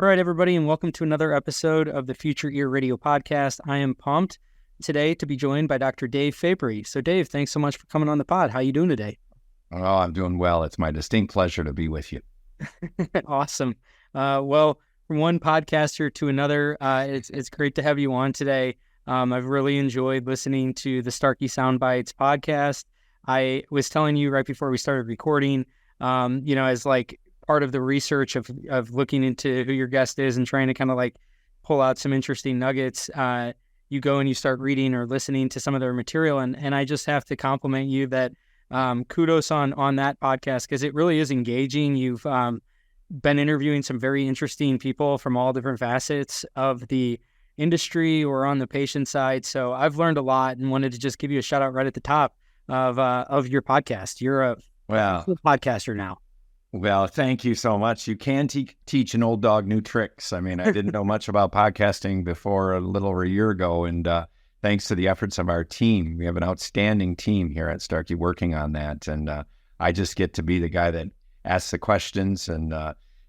All right, everybody, and welcome to another episode of the Future Ear Radio Podcast. I am pumped today to be joined by Dr. Dave Fabry. So, Dave, thanks so much for coming on the pod. How are you doing today? Oh, I'm doing well. It's my distinct pleasure to be with you. Awesome. Well, from one podcaster to another, it's great to have you on today. I've really enjoyed listening to the Starkey Soundbites podcast. I was telling you right before we started recording, as like part of the research of looking into who your guest is and trying to kind of like pull out some interesting nuggets, you go and you start reading or listening to some of their material. And I just have to compliment you that kudos on that podcast, because it really is engaging. You've been interviewing some very interesting people from all different facets of the industry or on the patient side. So I've learned a lot and wanted to just give you a shout out right at the top of your podcast. You're a podcaster now. Well, thank you so much. You can teach an old dog new tricks. I mean, I didn't know much about podcasting before a little over a year ago. And thanks to the efforts of our team, we have an outstanding team here at Starkey working on that. And I just get to be the guy that asks the questions and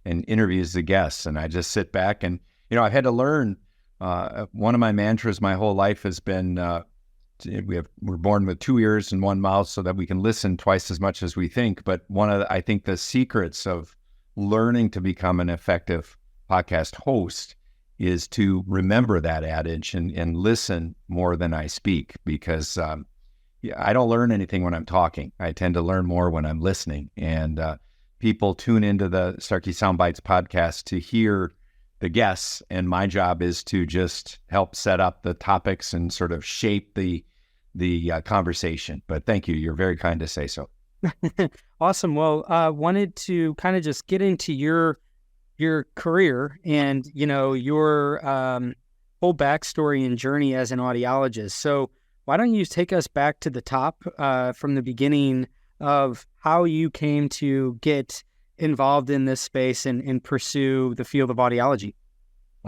interviews the guests. And I just sit back and, I've had to learn. One of my mantras my whole life has been, we're born with 2 ears and 1 mouth so that we can listen twice as much as we think. But I think the secrets of learning to become an effective podcast host is to remember that adage and listen more than I speak, because I don't learn anything when I'm talking. I tend to learn more when I'm listening. And people tune into the Starkey Soundbites podcast to hear the guests, and my job is to just help set up the topics and sort of shape the conversation. But thank you. You're very kind to say so. Awesome. Well, wanted to kind of just get into your career and, your whole backstory and journey as an audiologist. So why don't you take us back to the top from the beginning of how you came to get involved in this space and pursue the field of audiology?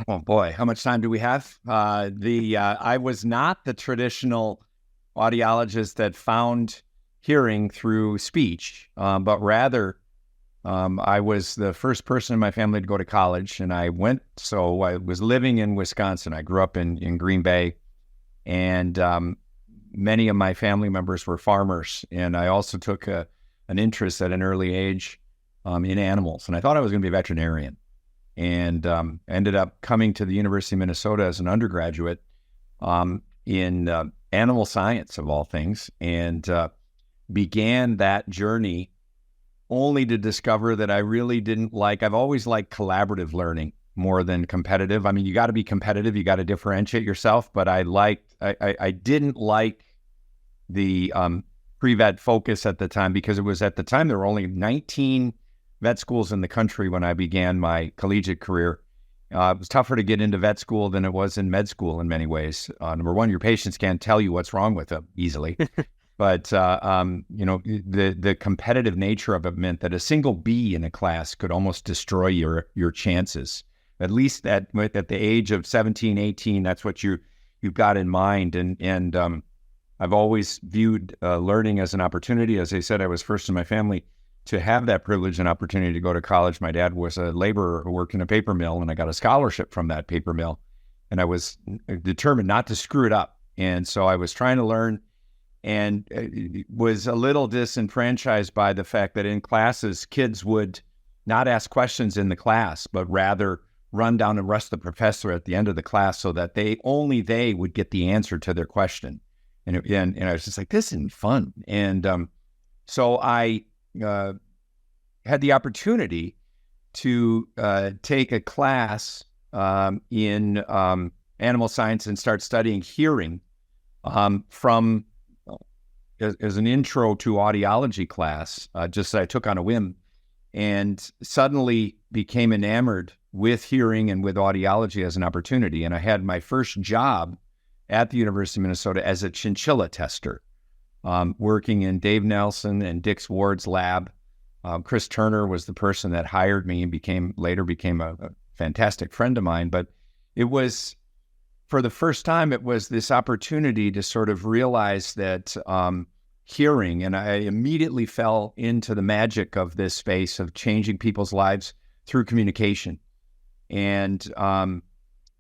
Oh boy, how much time do we have? I was not the traditional audiologist that found hearing through speech, but rather I was the first person in my family to go to college, and I was living in Wisconsin. I grew up in Green Bay, and many of my family members were farmers, and I also took an interest at an early age in animals. And I thought I was going to be a veterinarian, and ended up coming to the University of Minnesota as an undergraduate in animal science, of all things, and began that journey only to discover that I really didn't I've always liked collaborative learning more than competitive. I mean, you got to be competitive, you got to differentiate yourself, but I didn't like the pre-vet focus at the time, because it was at the time there were only 19 vet schools in the country when I began my collegiate career. It was tougher to get into vet school than it was in med school in many ways. Number one, your patients can't tell you what's wrong with them easily. But, the competitive nature of it meant that a single B in a class could almost destroy your chances. At least at the age of 17, 18, that's what you've got in mind. And I've always viewed learning as an opportunity. As I said, I was first in my family to have that privilege and opportunity to go to college. My dad was a laborer who worked in a paper mill, and I got a scholarship from that paper mill. And I was determined not to screw it up. And so I was trying to learn, and was a little disenfranchised by the fact that in classes, kids would not ask questions in the class, but rather run down and rush the professor at the end of the class so that they would get the answer to their question. And I was just like, this isn't fun. And so I had the opportunity to take a class in animal science and start studying hearing from as an intro to audiology class, just that I took on a whim, and suddenly became enamored with hearing and with audiology as an opportunity. And I had my first job at the University of Minnesota as a chinchilla tester, working in Dave Nelson and Dick Ward's lab. Chris Turner was the person that hired me and later became a fantastic friend of mine. But it was, for the first time, it was this opportunity to sort of realize that hearing, and I immediately fell into the magic of this space of changing people's lives through communication. And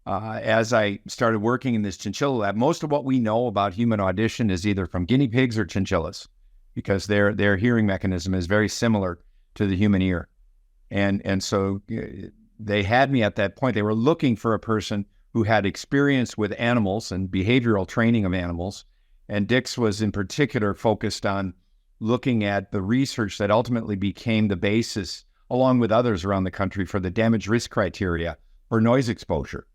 as I started working in this chinchilla lab, most of what we know about human audition is either from guinea pigs or chinchillas, because their hearing mechanism is very similar to the human ear. And so they had me at that point. They were looking for a person who had experience with animals and behavioral training of animals. And Dix was in particular focused on looking at the research that ultimately became the basis, along with others around the country, for the damage risk criteria for noise exposure.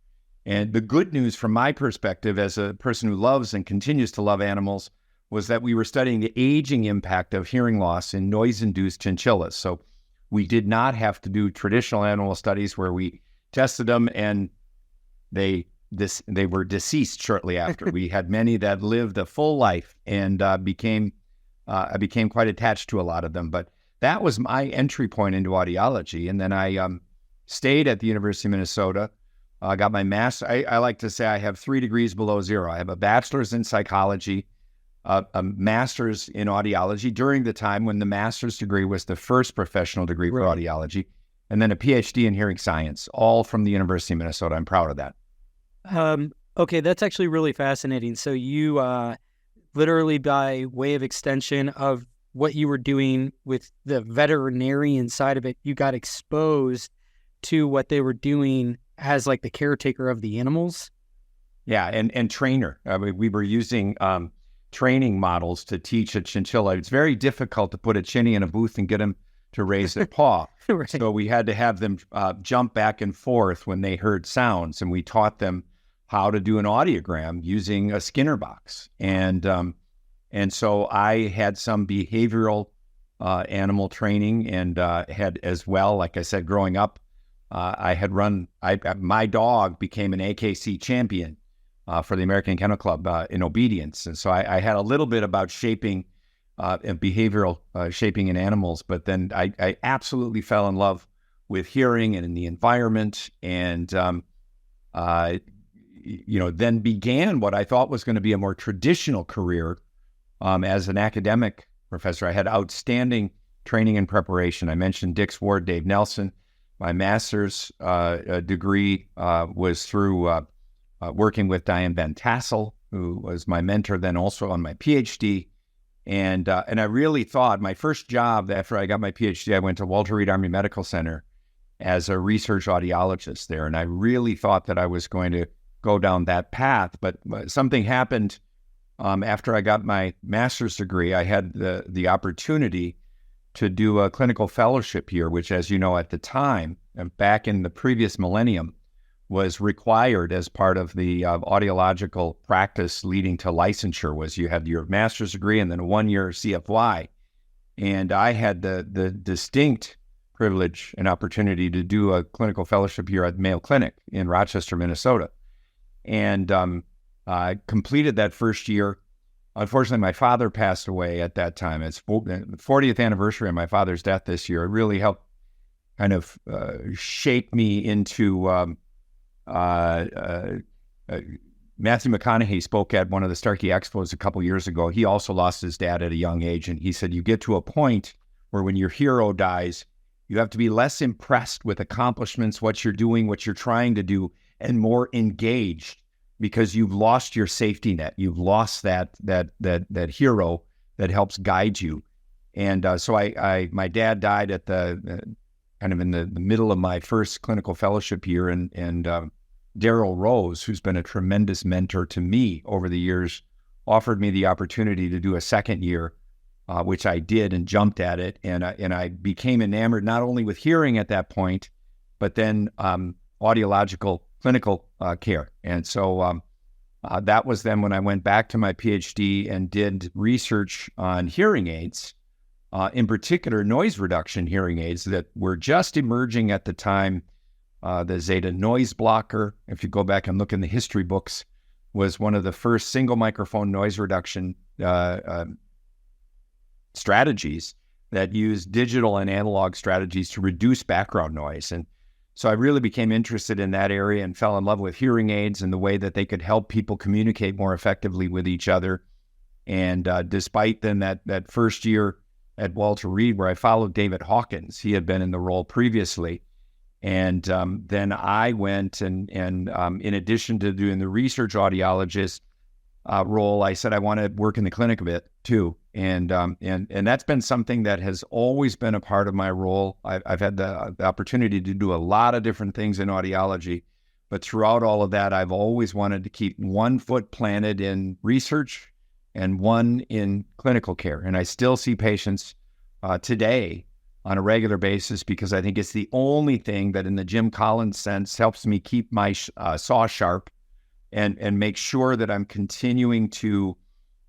And the good news from my perspective as a person who loves and continues to love animals was that we were studying the aging impact of hearing loss in noise-induced chinchillas. So we did not have to do traditional animal studies where we tested them and they were deceased shortly after. We had many that lived a full life, and I became quite attached to a lot of them. But that was my entry point into audiology. And then I stayed at the University of Minnesota. I got my master. I like to say I have 3 degrees below zero. I have a bachelor's in psychology, a master's in audiology during the time when the master's degree was the first professional degree for audiology, and then a Ph.D. in hearing science, all from the University of Minnesota. I'm proud of that. Okay, that's actually really fascinating. So you literally, by way of extension of what you were doing with the veterinarian side of it, you got exposed to what they were doing as like the caretaker of the animals. Yeah, and trainer. We were using training models to teach a chinchilla. It's very difficult to put a chinny in a booth and get them to raise their paw. Right. So we had to have them jump back and forth when they heard sounds, and we taught them how to do an audiogram using a Skinner box. And so I had some behavioral animal training, and had as well, like I said, growing up, my dog became an AKC champion for the American Kennel Club in obedience. And so I had a little bit about shaping and behavioral shaping in animals, but then I absolutely fell in love with hearing and in the environment, and then began what I thought was going to be a more traditional career as an academic professor. I had outstanding training and preparation. I mentioned Dix Ward, Dave Nelson. My master's degree was through working with Diane Van Tassel, who was my mentor then also on my PhD. And I really thought my first job after I got my PhD, I went to Walter Reed Army Medical Center as a research audiologist there. And I really thought that I was going to go down that path. But something happened after I got my master's degree. I had the opportunity to do a clinical fellowship here, which, as you know, at the time, back in the previous millennium, was required as part of the audiological practice leading to licensure. Was you had your master's degree and then a 1-year CFY. And I had the distinct privilege and opportunity to do a clinical fellowship here at Mayo Clinic in Rochester, Minnesota. And I completed that first year. Unfortunately, my father passed away at that time. It's the 40th anniversary of my father's death this year. It really helped kind of shape me into Matthew McConaughey spoke at one of the Starkey Expos a couple years ago. He also lost his dad at a young age, and he said, you get to a point where when your hero dies, you have to be less impressed with accomplishments, what you're doing, what you're trying to do, and more engaged, because you've lost your safety net. You've lost that hero that helps guide you. And so my dad died at the kind of in the middle of my first clinical fellowship year, and Daryl Rose, who's been a tremendous mentor to me over the years, offered me the opportunity to do a second year, which I did and jumped at it. And I became enamored not only with hearing at that point, but then audiological clinical care. And so that was then when I went back to my PhD and did research on hearing aids, in particular noise reduction hearing aids that were just emerging at the time. The Zeta noise blocker, if you go back and look in the history books, was one of the first single microphone noise reduction strategies that used digital and analog strategies to reduce background noise. And so I really became interested in that area and fell in love with hearing aids and the way that they could help people communicate more effectively with each other. And despite then that first year at Walter Reed, where I followed David Hawkins, he had been in the role previously. And then I went and in addition to doing the research audiologist role, I said I want to work in the clinic a bit too. And that's been something that has always been a part of my role. I've had the opportunity to do a lot of different things in audiology, but throughout all of that, I've always wanted to keep one foot planted in research and one in clinical care. And I still see patients today on a regular basis because I think it's the only thing that in the Jim Collins sense helps me keep my saw sharp and make sure that I'm continuing to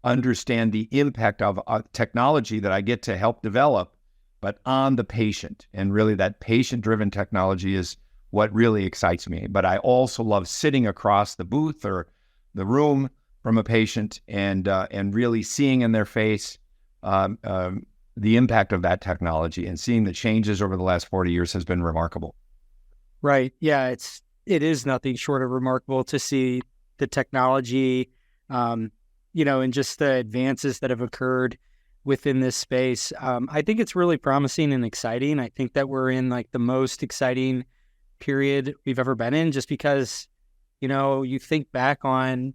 understand the impact of technology that I get to help develop, but on the patient. And really that patient-driven technology is what really excites me. But I also love sitting across the booth or the room from a patient and really seeing in their face the impact of that technology, and seeing the changes over the last 40 years has been remarkable. Right. Yeah, it is nothing short of remarkable to see the technology, and just the advances that have occurred within this space. I think it's really promising and exciting. I think that we're in like the most exciting period we've ever been in, just because, you think back on,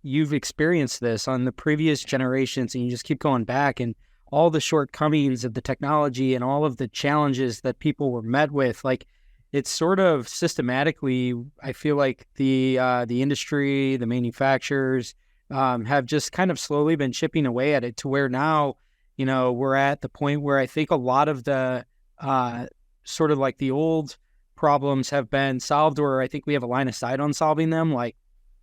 you've experienced this on the previous generations, and you just keep going back, and all the shortcomings of the technology and all of the challenges that people were met with. Like, it's sort of systematically, I feel like the industry, the manufacturers have just kind of slowly been chipping away at it to where now, we're at the point where I think a lot of the sort of like the old problems have been solved, or I think we have a line of sight on solving them, like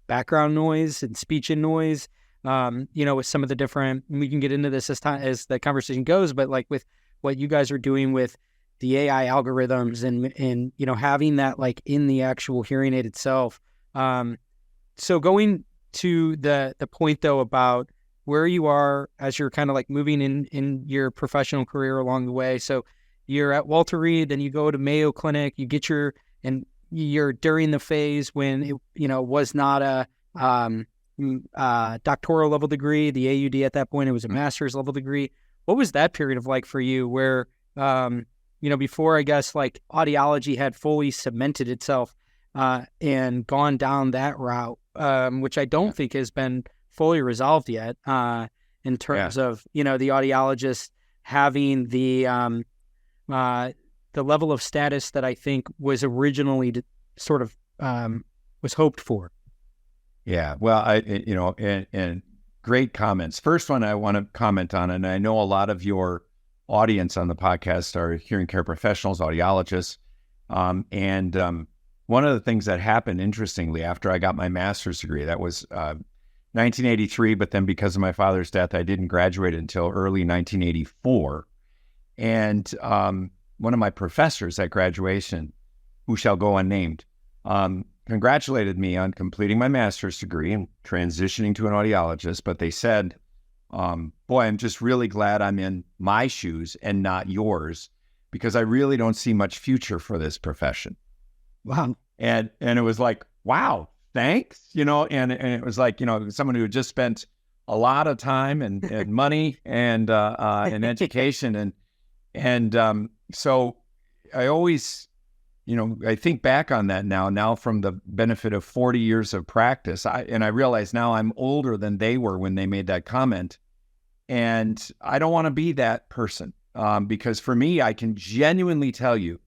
background noise and speech and noise. With some of the different, we can get into this as the conversation goes, but like with what you guys are doing with the AI algorithms and having that like in the actual hearing aid itself. So going to the point though about where you are as you're kind of like moving in your professional career along the way. So you're at Walter Reed, then you go to Mayo Clinic, you get you're during the phase when it, was not a doctoral level degree, the AUD at that point, it was a master's level degree. What was that period of like for you where, before I guess like audiology had fully cemented itself and gone down that route, which I don't think has been fully resolved yet in terms of, the audiologist having the level of status that I think was originally sort of was hoped for. Yeah, well, and great comments. First one I want to comment on, and I know a lot of your audience on the podcast are hearing care professionals, audiologists. And one of the things that happened, interestingly, after I got my master's degree, that was 1983, but then because of my father's death, I didn't graduate until early 1984. And one of my professors at graduation, who shall go unnamed, congratulated me on completing my master's degree and transitioning to an audiologist, but they said, boy, I'm just really glad I'm in my shoes and not yours, because I really don't see much future for this profession. Wow. And it was like, wow, thanks, and it was like, someone who had just spent a lot of time and money and education. So I always, I think back on that now from the benefit of 40 years of practice. I realize now I'm older than they were when they made that comment. And I don't want to be that person because for me, I can genuinely tell you,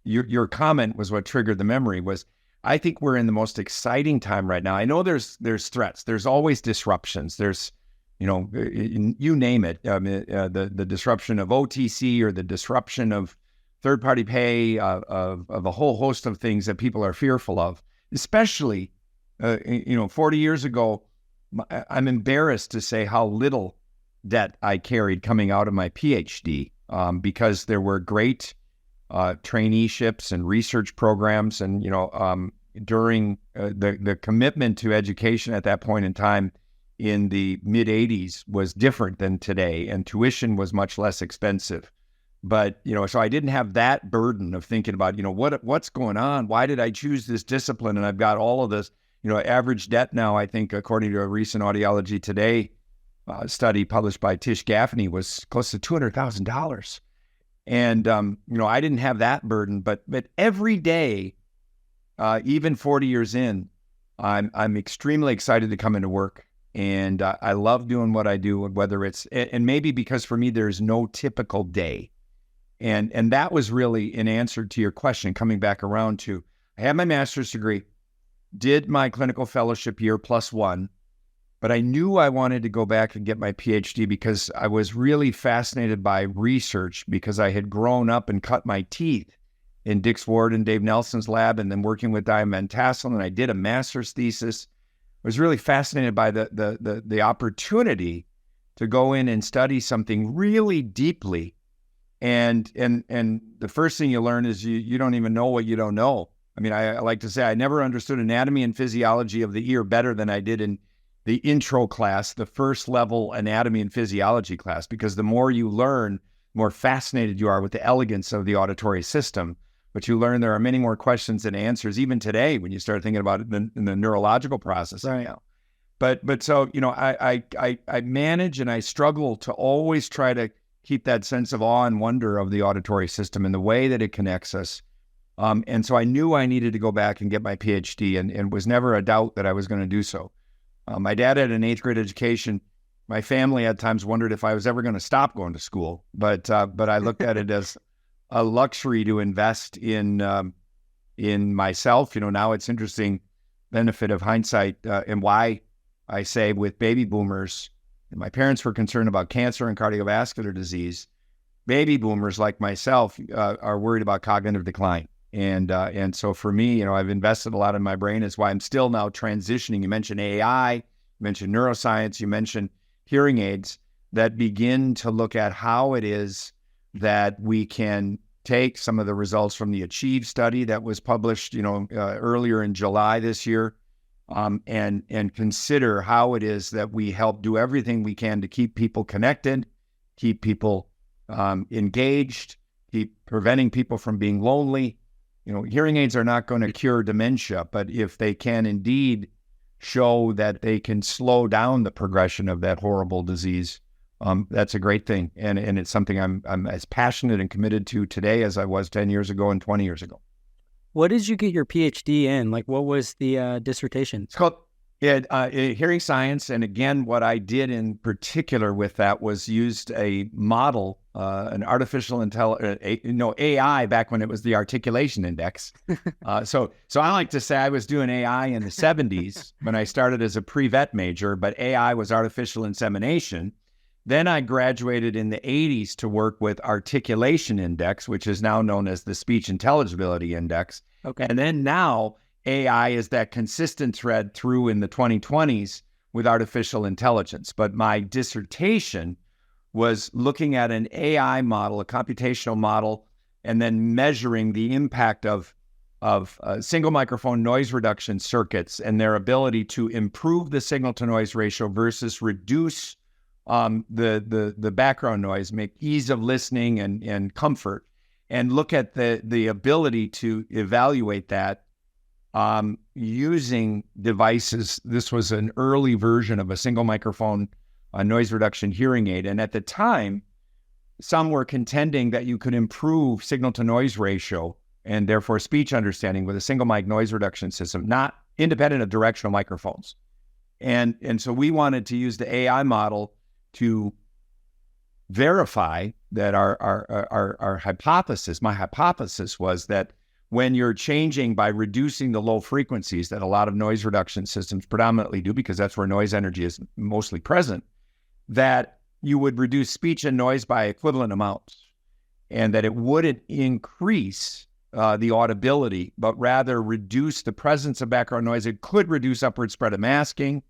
your comment was what triggered the memory. Was I think we're in the most exciting time right now. I know there's threats. There's always disruptions. There's, you name it, the disruption of OTC or the disruption of third-party pay, of a whole host of things that people are fearful of, especially, 40 years ago, I'm embarrassed to say how little debt I carried coming out of my Ph.D. Because there were great traineeships and research programs. And, during the commitment to education at that point in time in the mid-'80s was different than today, and tuition was much less expensive. But, so I didn't have that burden of thinking about, what's going on? Why did I choose this discipline? And I've got all of this, average debt now, I think, according to a recent Audiology Today study published by Tish Gaffney, was close to $200,000. And, I didn't have that burden, but every day, even 40 years in, I'm extremely excited to come into work. And I love doing what I do, whether it's, and maybe because for me, there's no typical day. And that was really an answer to your question, coming back around to, I had my master's degree, did my clinical fellowship year +1, but I knew I wanted to go back and get my Ph.D. because I was really fascinated by research, because I had grown up and cut my teeth in Dix Ward and Dave Nelson's lab, and then working with diametassel, and I did a master's thesis. I was really fascinated by the opportunity to go in and study something really deeply. And the first thing you learn is you don't even know what you don't know. I mean, I like to say I never understood anatomy and physiology of the ear better than I did in the intro class, the first level anatomy and physiology class, because the more you learn, the more fascinated you are with the elegance of the auditory system. But you learn there are many more questions than answers, even today, when you start thinking about it in the neurological process. Right. Now. But so, I manage, and I struggle to always try to keep that sense of awe and wonder of the auditory system and the way that it connects us. And so I knew I needed to go back and get my PhD, and was never a doubt that I was going to do so. My dad had an 8th grade education. My family at times wondered if I was ever going to stop going to school, but I looked at it as a luxury to invest in myself. Now it's interesting, benefit of hindsight, and why I say with baby boomers, and my parents were concerned about cancer and cardiovascular disease. Baby boomers like myself are worried about cognitive decline. And so for me, I've invested a lot in my brain. It's why I'm still now transitioning. You mentioned AI, you mentioned neuroscience, you mentioned hearing aids that begin to look at how it is that we can take some of the results from the ACHIEVE study that was published, earlier in July this year, and consider how it is that we help do everything we can to keep people connected, keep people engaged, keep preventing people from being lonely. Hearing aids are not going to cure dementia, but if they can indeed show that they can slow down the progression of that horrible disease, that's a great thing. And it's something I'm as passionate and committed to today as I was 10 years ago and 20 years ago. What did you get your PhD in? Like, what was the dissertation? It's called hearing science. And again, what I did in particular with that was used a model, an artificial intelligence, AI back when it was the articulation index. So I like to say I was doing AI in the 70s when I started as a pre-vet major, but AI was artificial insemination. Then I graduated in the 80s to work with articulation index, which is now known as the speech intelligibility index. Okay. And then now AI is that consistent thread through in the 2020s with artificial intelligence. But my dissertation was looking at an AI model, a computational model, and then measuring the impact of single microphone noise reduction circuits and their ability to improve the signal to noise ratio versus reduce the background noise, make ease of listening and comfort, and look at the ability to evaluate that using devices. This was an early version of a single microphone noise reduction hearing aid. And at the time, some were contending that you could improve signal to noise ratio and therefore speech understanding with a single mic noise reduction system, not independent of directional microphones. And so we wanted to use the AI model to verify that our hypothesis, my hypothesis was that when you're changing by reducing the low frequencies that a lot of noise reduction systems predominantly do, because that's where noise energy is mostly present, that you would reduce speech and noise by equivalent amounts, and that it wouldn't increase the audibility, but rather reduce the presence of background noise. It could reduce upward spread of masking,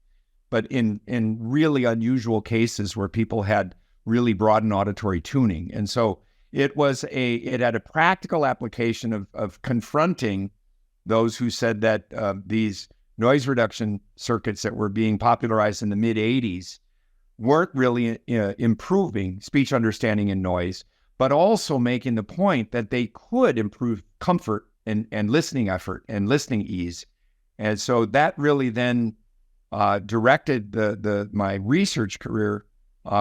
but in really unusual cases where people had really broadened auditory tuning. And so it had a practical application of confronting those who said that these noise reduction circuits that were being popularized in the mid-'80s weren't really improving speech understanding and noise, but also making the point that they could improve comfort and listening effort and listening ease. And so that really then directed my research career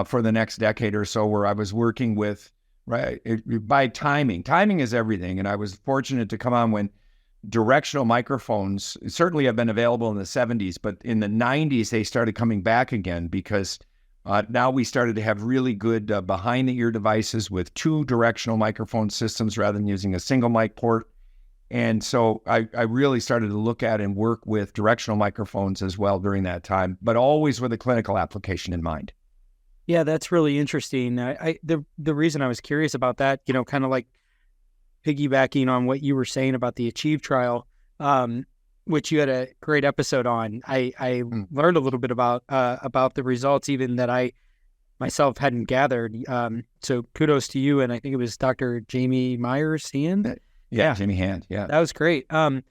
for the next decade or so, where I was working with right? By timing. Timing is everything. And I was fortunate to come on when directional microphones certainly have been available in the 70s, but in the 90s, they started coming back again because now we started to have really good behind-the-ear devices with 2 directional microphone systems rather than using a single mic port. And so I really started to look at and work with directional microphones as well during that time, but always with a clinical application in mind. Yeah, that's really interesting. The reason I was curious about that, kind of like piggybacking on what you were saying about the Achieve trial, which you had a great episode on. I learned a little bit about the results, even that I myself hadn't gathered. So kudos to you, and I think it was Dr. Jamie Myers Hand. Yeah, Jamie Hand. Yeah, that was great. And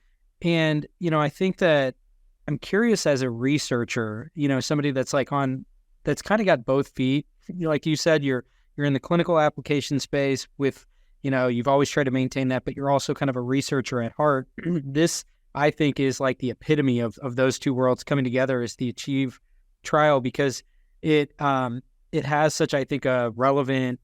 I think that I'm curious as a researcher, somebody that's that's kind of got both feet. Like you said, you're in the clinical application space with, you've always tried to maintain that, but you're also kind of a researcher at heart. This, I think, is like the epitome of those two worlds coming together is the Achieve trial, because it has such, I think, a relevant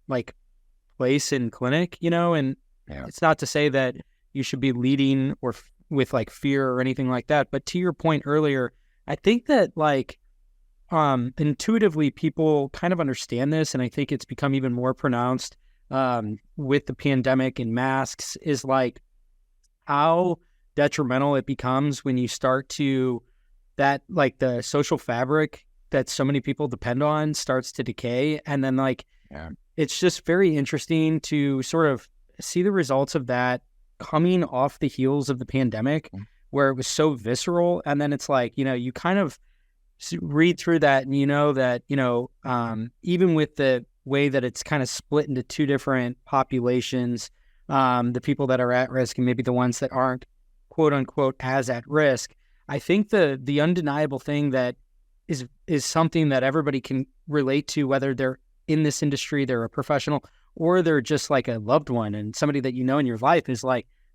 place in clinic, and it's not to say that you should be leading or with fear or anything like that. But to your point earlier, I think that intuitively people kind of understand this, and I think it's become even more pronounced with the pandemic and masks, is how detrimental it becomes when you start to the social fabric that so many people depend on starts to decay. And then it's just very interesting to sort of see the results of that coming off the heels of the pandemic, where it was so visceral. And then it's you kind of read through that, and even with the way that it's kind of split into 2 different populations, the people that are at risk and maybe the ones that aren't quote unquote as at risk. I think the undeniable thing that is something that everybody can relate to, whether they're in this industry, they're a professional, or they're just a loved one and somebody that in your life, is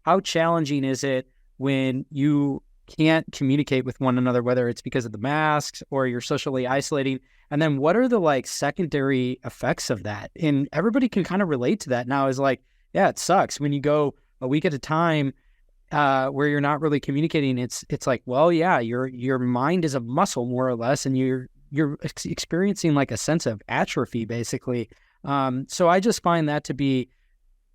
how challenging is it when you can't communicate with one another, whether it's because of the masks or you're socially isolating. And then what are the secondary effects of that? And everybody can kind of relate to that now, is yeah, it sucks when you go a week at a time where you're not really communicating. It's well, yeah, your mind is a muscle more or less, and you're experiencing a sense of atrophy basically. So I just find that to be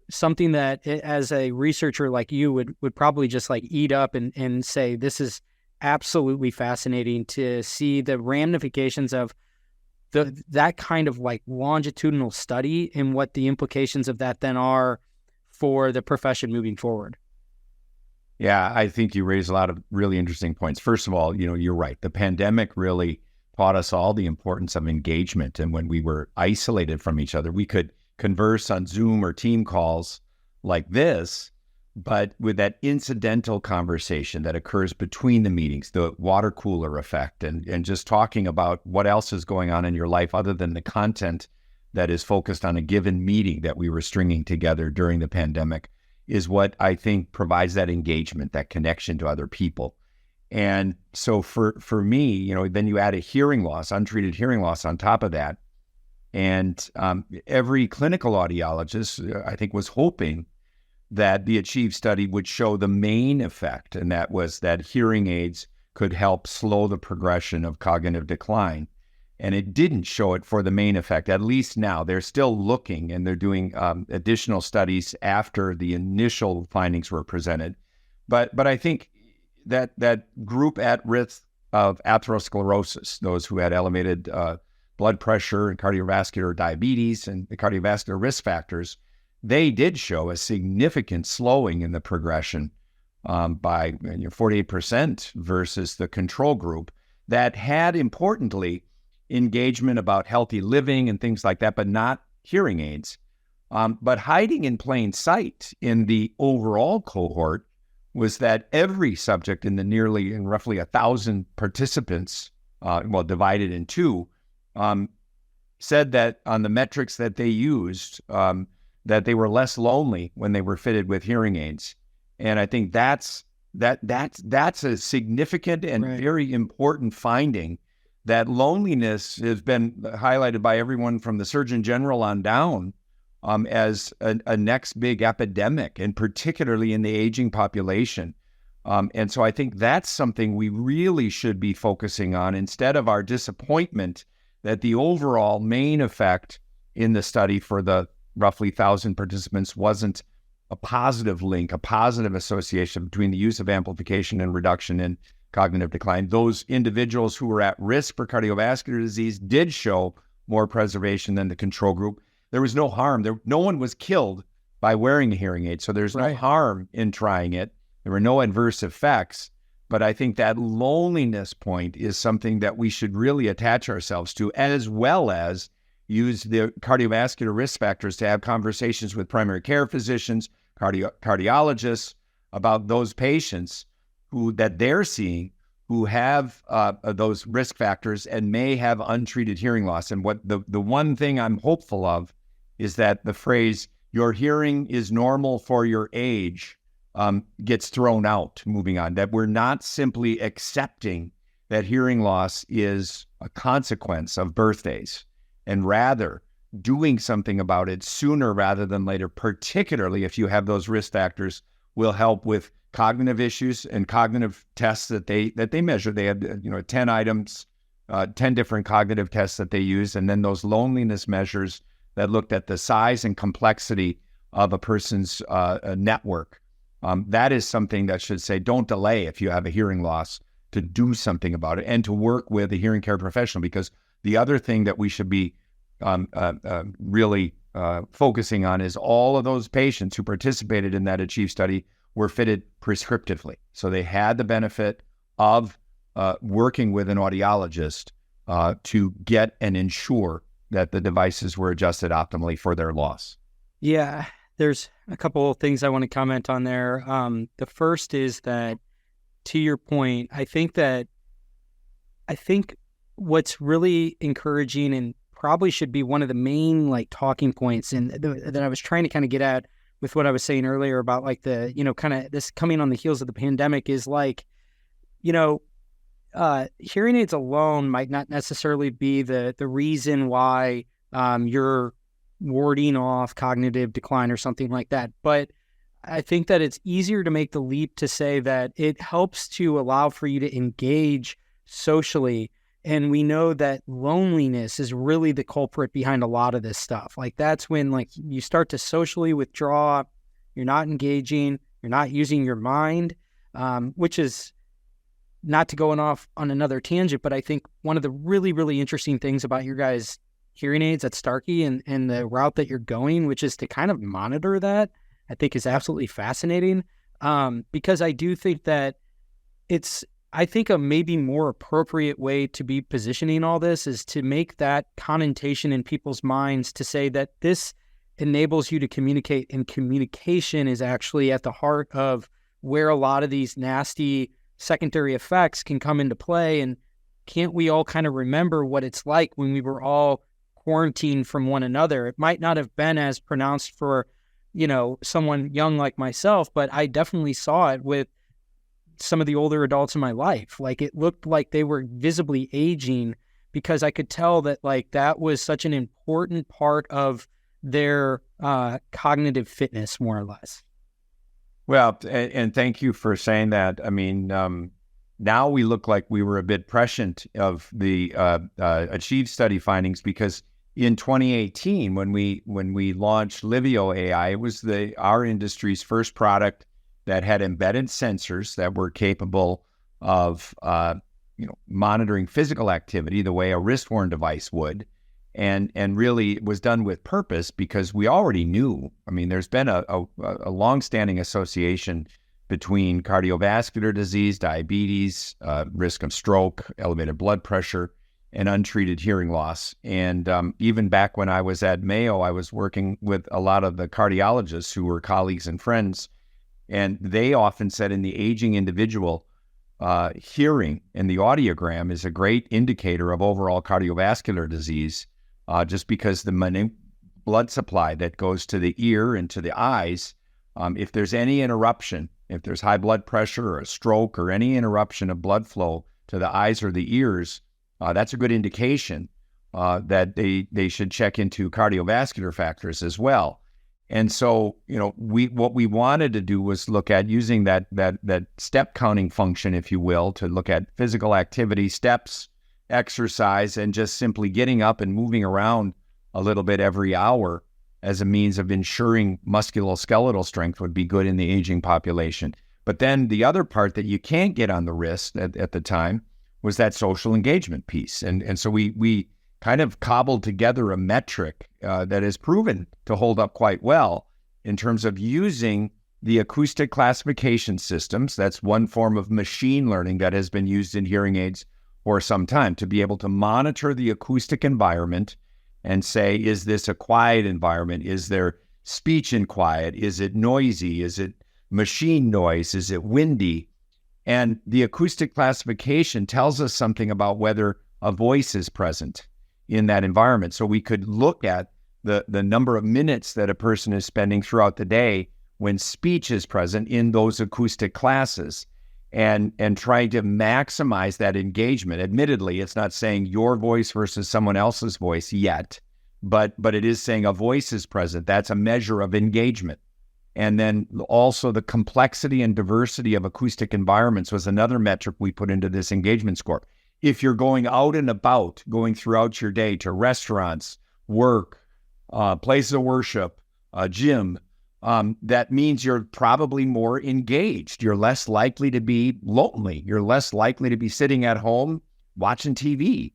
something that, as a researcher like you, would probably just eat up and say, this is absolutely fascinating to see the ramifications of that kind of longitudinal study, and what the implications of that then are for the profession moving forward. Yeah, I think you raise a lot of really interesting points. First of all, you're right. The pandemic really taught us all the importance of engagement. And when we were isolated from each other, we could converse on Zoom or team calls like this, but with that incidental conversation that occurs between the meetings, the water cooler effect, and just talking about what else is going on in your life other than the content that is focused on a given meeting that we were stringing together during the pandemic, is what I think provides that engagement, that connection to other people. And so for me, then you add a hearing loss, untreated hearing loss on top of that. And every clinical audiologist, I think, was hoping that the Achieve study would show the main effect, and that was that hearing aids could help slow the progression of cognitive decline. And it didn't show it for the main effect, at least now. They're still looking, and they're doing additional studies after the initial findings were presented. But I think that group at risk of atherosclerosis, those who had elevated blood pressure and cardiovascular diabetes and the cardiovascular risk factors, they did show a significant slowing in the progression by 48% versus the control group that had, importantly, engagement about healthy living and things like that, but not hearing aids. But hiding in plain sight in the overall cohort was that every subject in the roughly 1,000 participants, divided in 2, said that on the metrics that they used, that they were less lonely when they were fitted with hearing aids. And I think that's a significant and very important finding, that loneliness has been highlighted by everyone from the Surgeon General on down, as a next big epidemic, and particularly in the aging population. And so I think that's something we really should be focusing on instead of our disappointment that the overall main effect in the study for the roughly 1,000 participants wasn't a positive link, a positive association between the use of amplification and reduction in cognitive decline. Those individuals who were at risk for cardiovascular disease did show more preservation than the control group. There was no harm. No one was killed by wearing a hearing aid, so there's no harm in trying it. There were no adverse effects, but I think that loneliness point is something that we should really attach ourselves to, as well as use the cardiovascular risk factors to have conversations with primary care physicians, cardiologists about those patients that they're seeing who have those risk factors and may have untreated hearing loss. And what the one thing I'm hopeful of is that the phrase, "your hearing is normal for your age," gets thrown out moving on, that we're not simply accepting that hearing loss is a consequence of birthdays, and rather doing something about it sooner rather than later, particularly if you have those risk factors, will help with cognitive issues and cognitive tests that they measure. They had 10 items, 10 different cognitive tests that they use, and then those loneliness measures that looked at the size and complexity of a person's network. That is something that should say, don't delay if you have a hearing loss to do something about it and to work with a hearing care professional, because the other thing that we should be really focusing on is all of those patients who participated in that ACHIEVE study were fitted prescriptively. So they had the benefit of working with an audiologist to get and ensure that the devices were adjusted optimally for their loss. Yeah, there's a couple of things I want to comment on there. The first is that, to your point, I think what's really encouraging and probably should be one of the main talking points and that I was trying to kind of get at with what I was saying earlier about the, kind of this coming on the heels of the pandemic is hearing aids alone might not necessarily be the reason why you're warding off cognitive decline or something like that. But I think that it's easier to make the leap to say that it helps to allow for you to engage socially. And we know that loneliness is really the culprit behind a lot of this stuff. That's when you start to socially withdraw, you're not engaging, you're not using your mind, which is not to going off on another tangent, but I think one of the really, really interesting things about your guys' hearing aids at Starkey and the route that you're going, which is to kind of monitor that, I think is absolutely fascinating. Because I do think that I think a maybe more appropriate way to be positioning all this is to make that connotation in people's minds to say that this enables you to communicate, and communication is actually at the heart of where a lot of these nasty secondary effects can come into play. And can't we all kind of remember what it's like when we were all quarantined from one another? It might not have been as pronounced for, someone young like myself, but I definitely saw it with some of the older adults in my life. It looked like they were visibly aging because I could tell that that was such an important part of their cognitive fitness, more or less. Well, and thank you for saying that. I mean, now we look like we were a bit prescient of the ACHIEVE study findings, because in 2018, when we launched Livio AI, it was our industry's first product that had embedded sensors that were capable of monitoring physical activity the way a wrist-worn device would, and really it was done with purpose because we already knew. I mean, there's been a long-standing association between cardiovascular disease, diabetes, risk of stroke, elevated blood pressure, and untreated hearing loss. And even back when I was at Mayo, I was working with a lot of the cardiologists who were colleagues and friends, and they often said in the aging individual, hearing and the audiogram is a great indicator of overall cardiovascular disease, just because the blood supply that goes to the ear and to the eyes, if there's any interruption, if there's high blood pressure or a stroke or any interruption of blood flow to the eyes or the ears, that's a good indication that they should check into cardiovascular factors as well. And so, what we wanted to do was look at using that step counting function, if you will, to look at physical activity, steps, exercise, and just simply getting up and moving around a little bit every hour as a means of ensuring musculoskeletal strength would be good in the aging population. But then the other part that you can't get on the wrist at the time was that social engagement piece. And so we kind of cobbled together a metric that is proven to hold up quite well in terms of using the acoustic classification systems. That's one form of machine learning that has been used in hearing aids for some time, to be able to monitor the acoustic environment and say, is this a quiet environment? Is there speech in quiet? Is it noisy? Is it machine noise? Is it windy? And the acoustic classification tells us something about whether a voice is present in that environment. So we could look at the number of minutes that a person is spending throughout the day when speech is present in those acoustic classes, and try to maximize that engagement. Admittedly, it's not saying your voice versus someone else's voice yet, but it is saying a voice is present. That's a measure of engagement. And then also the complexity and diversity of acoustic environments was another metric we put into this engagement score. If you're going out and about, going throughout your day to restaurants, work, places of worship, gym, that means you're probably more engaged. You're less likely to be lonely. You're less likely to be sitting at home watching TV.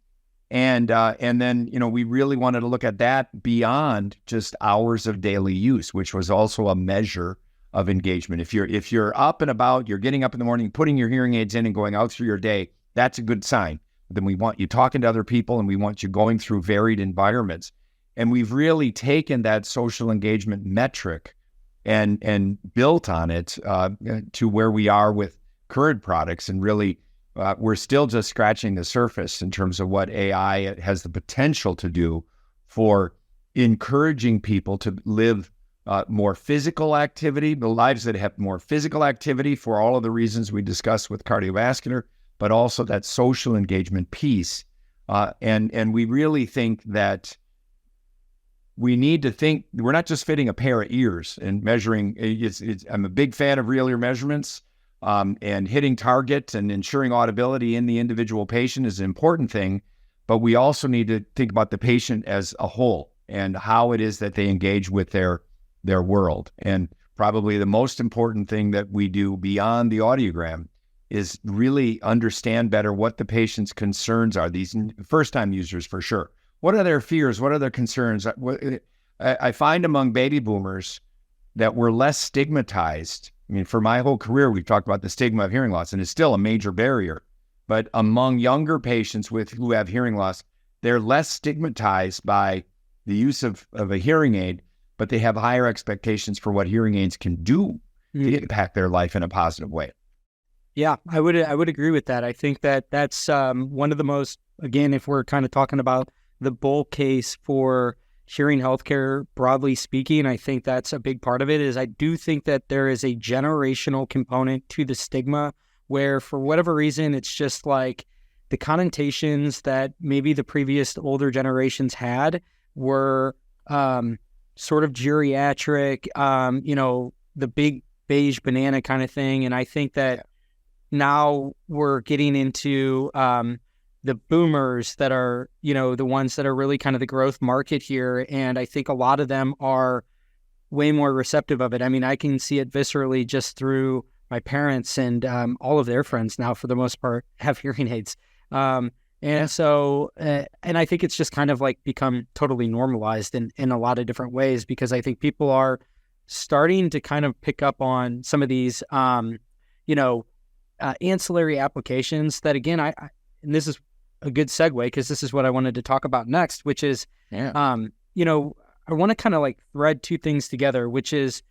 And then, we really wanted to look at that beyond just hours of daily use, which was also a measure of engagement. If you're up and about, you're getting up in the morning, putting your hearing aids in and going out through your day, that's a good sign. Then we want you talking to other people, and we want you going through varied environments. And we've really taken that social engagement metric and built on it to where we are with current products. And really, we're still just scratching the surface in terms of what AI has the potential to do for encouraging people to live more physical activity, the lives that have more physical activity for all of the reasons we discussed with cardiovascular, but also that social engagement piece. And we really think that we need to think, we're not just fitting a pair of ears and measuring. I'm a big fan of real ear measurements, and hitting targets and ensuring audibility in the individual patient is an important thing, but we also need to think about the patient as a whole and how it is that they engage with their world. And probably the most important thing that we do beyond the audiogram is really understand better what the patient's concerns are, these first-time users for sure. What are their fears? What are their concerns? I find among baby boomers that we're less stigmatized. I mean, for my whole career, we've talked about the stigma of hearing loss, and it's still a major barrier. But among younger patients who have hearing loss, they're less stigmatized by the use of a hearing aid, but they have higher expectations for what hearing aids can do to impact their life in a positive way. Yeah, I would agree with that. I think that's one of the most, again, if we're kind of talking about the bull case for hearing healthcare, broadly speaking, I think that's a big part of it. Is I do think that there is a generational component to the stigma where, for whatever reason, it's just like the connotations that maybe the previous older generations had were sort of geriatric, the big beige banana kind of thing. And I think that now we're getting into the boomers that are, the ones that are really kind of the growth market here. And I think a lot of them are way more receptive of it. I mean, I can see it viscerally just through my parents, and all of their friends now, for the most part, have hearing aids. So I think it's just kind of like become totally normalized in a lot of different ways, because I think people are starting to kind of pick up on some of these, ancillary applications that, again, and this is a good segue, because this is what I wanted to talk about next, which is, I want to kind of like thread two things together, which is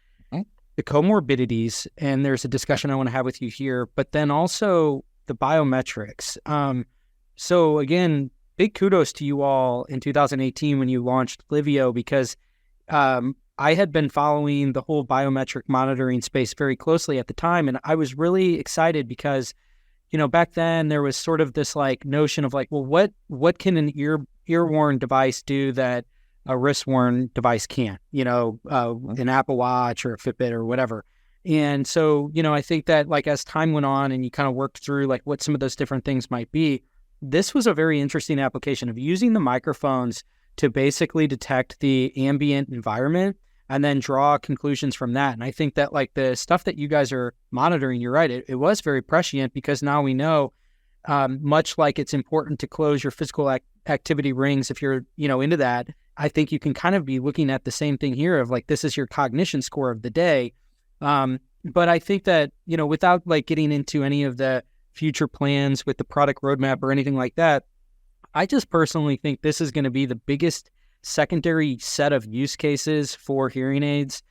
the comorbidities, and there's a discussion I want to have with you here, but then also the biometrics. So again, big kudos to you all in 2018 when you launched Livio, because I had been following the whole biometric monitoring space very closely at the time, and I was really excited because back then there was sort of this like notion of like, well, what can an ear-worn device do that a wrist-worn device can't, an Apple Watch or a Fitbit or whatever. And so, I think that like as time went on and you kind of worked through like what some of those different things might be, this was a very interesting application of using the microphones to basically detect the ambient environment and then draw conclusions from that. And I think that like the stuff that you guys are monitoring, you're right, it was very prescient because now we know, much like it's important to close your physical activity rings if you're, into that, I think you can kind of be looking at the same thing here of like, this is your cognition score of the day. But I think that, without like getting into any of the future plans with the product roadmap or anything like that, I just personally think this is going to be the biggest secondary set of use cases for hearing aids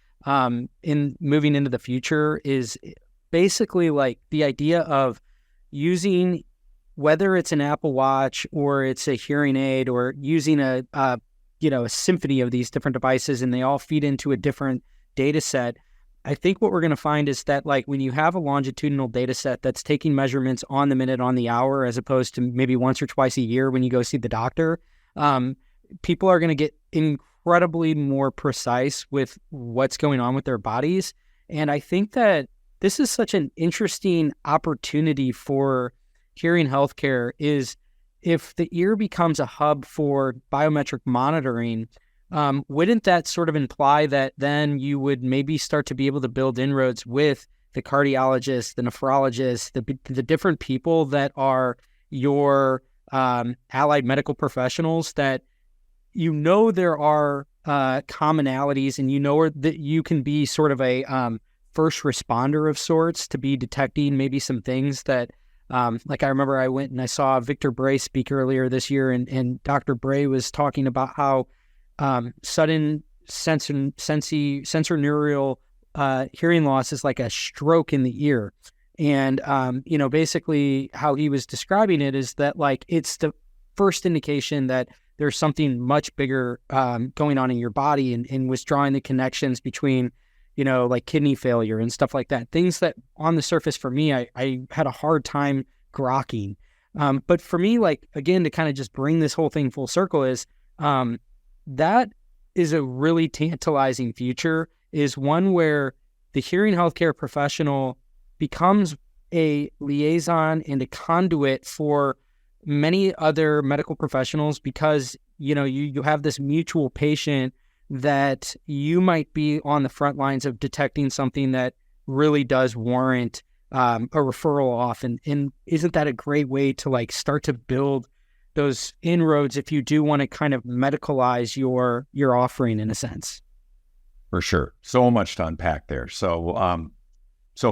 in moving into the future is basically like the idea of using, whether it's an Apple Watch or it's a hearing aid or using a symphony of these different devices and they all feed into a different data set. I think what we're going to find is that like when you have a longitudinal data set that's taking measurements on the minute, on the hour, as opposed to maybe once or twice a year when you go see the doctor, people are going to get incredibly more precise with what's going on with their bodies. And I think that this is such an interesting opportunity for hearing healthcare is if the ear becomes a hub for biometric monitoring, wouldn't that sort of imply that then you would maybe start to be able to build inroads with the cardiologists, the nephrologists, the different people that are your allied medical professionals that there are commonalities and that you can be sort of a first responder of sorts to be detecting maybe some things that like I remember I went and I saw Victor Bray speak earlier this year and Dr. Bray was talking about how sudden sensorineural hearing loss is like a stroke in the ear. And, basically how he was describing it is that like it's the first indication that there's something much bigger going on in your body and was drawing the connections between, like kidney failure and stuff like that. Things that on the surface for me, I had a hard time grokking. But for me, like, again, to kind of just bring this whole thing full circle is that is a really tantalizing future, is one where the hearing healthcare professional becomes a liaison and a conduit for many other medical professionals because, you have this mutual patient that you might be on the front lines of detecting something that really does warrant a referral off. And isn't that a great way to like start to build those inroads if you do want to kind of medicalize your offering in a sense? For sure. So much to unpack there. So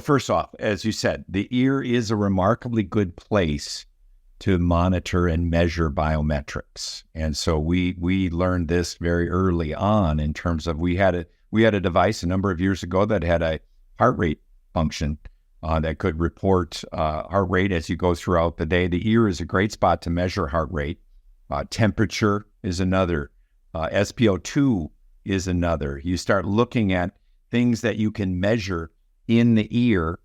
first off, as you said, the ear is a remarkably good place to monitor and measure biometrics. And so we learned this very early on in terms of we had a device a number of years ago that had a heart rate function that could report heart rate as you go throughout the day. The ear is a great spot to measure heart rate. Temperature is another. SpO2 is another. You start looking at things that you can measure in the ear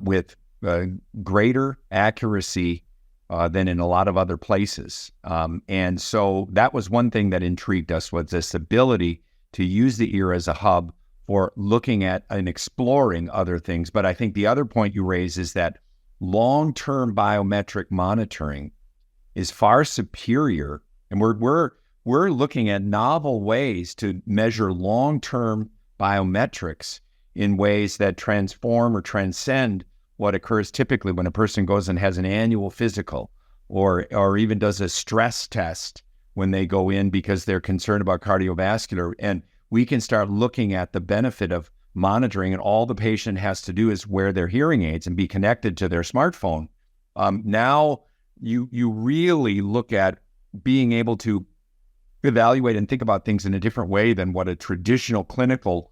with greater accuracy than in a lot of other places. And so that was one thing that intrigued us, was this ability to use the ear as a hub for looking at and exploring other things. But I think the other point you raise is that long-term biometric monitoring is far superior. And we're looking at novel ways to measure long-term biometrics in ways that transform or transcend what occurs typically when a person goes and has an annual physical or even does a stress test when they go in because they're concerned about cardiovascular. And we can start looking at the benefit of monitoring, and all the patient has to do is wear their hearing aids and be connected to their smartphone. Now you really look at being able to evaluate and think about things in a different way than what a traditional clinical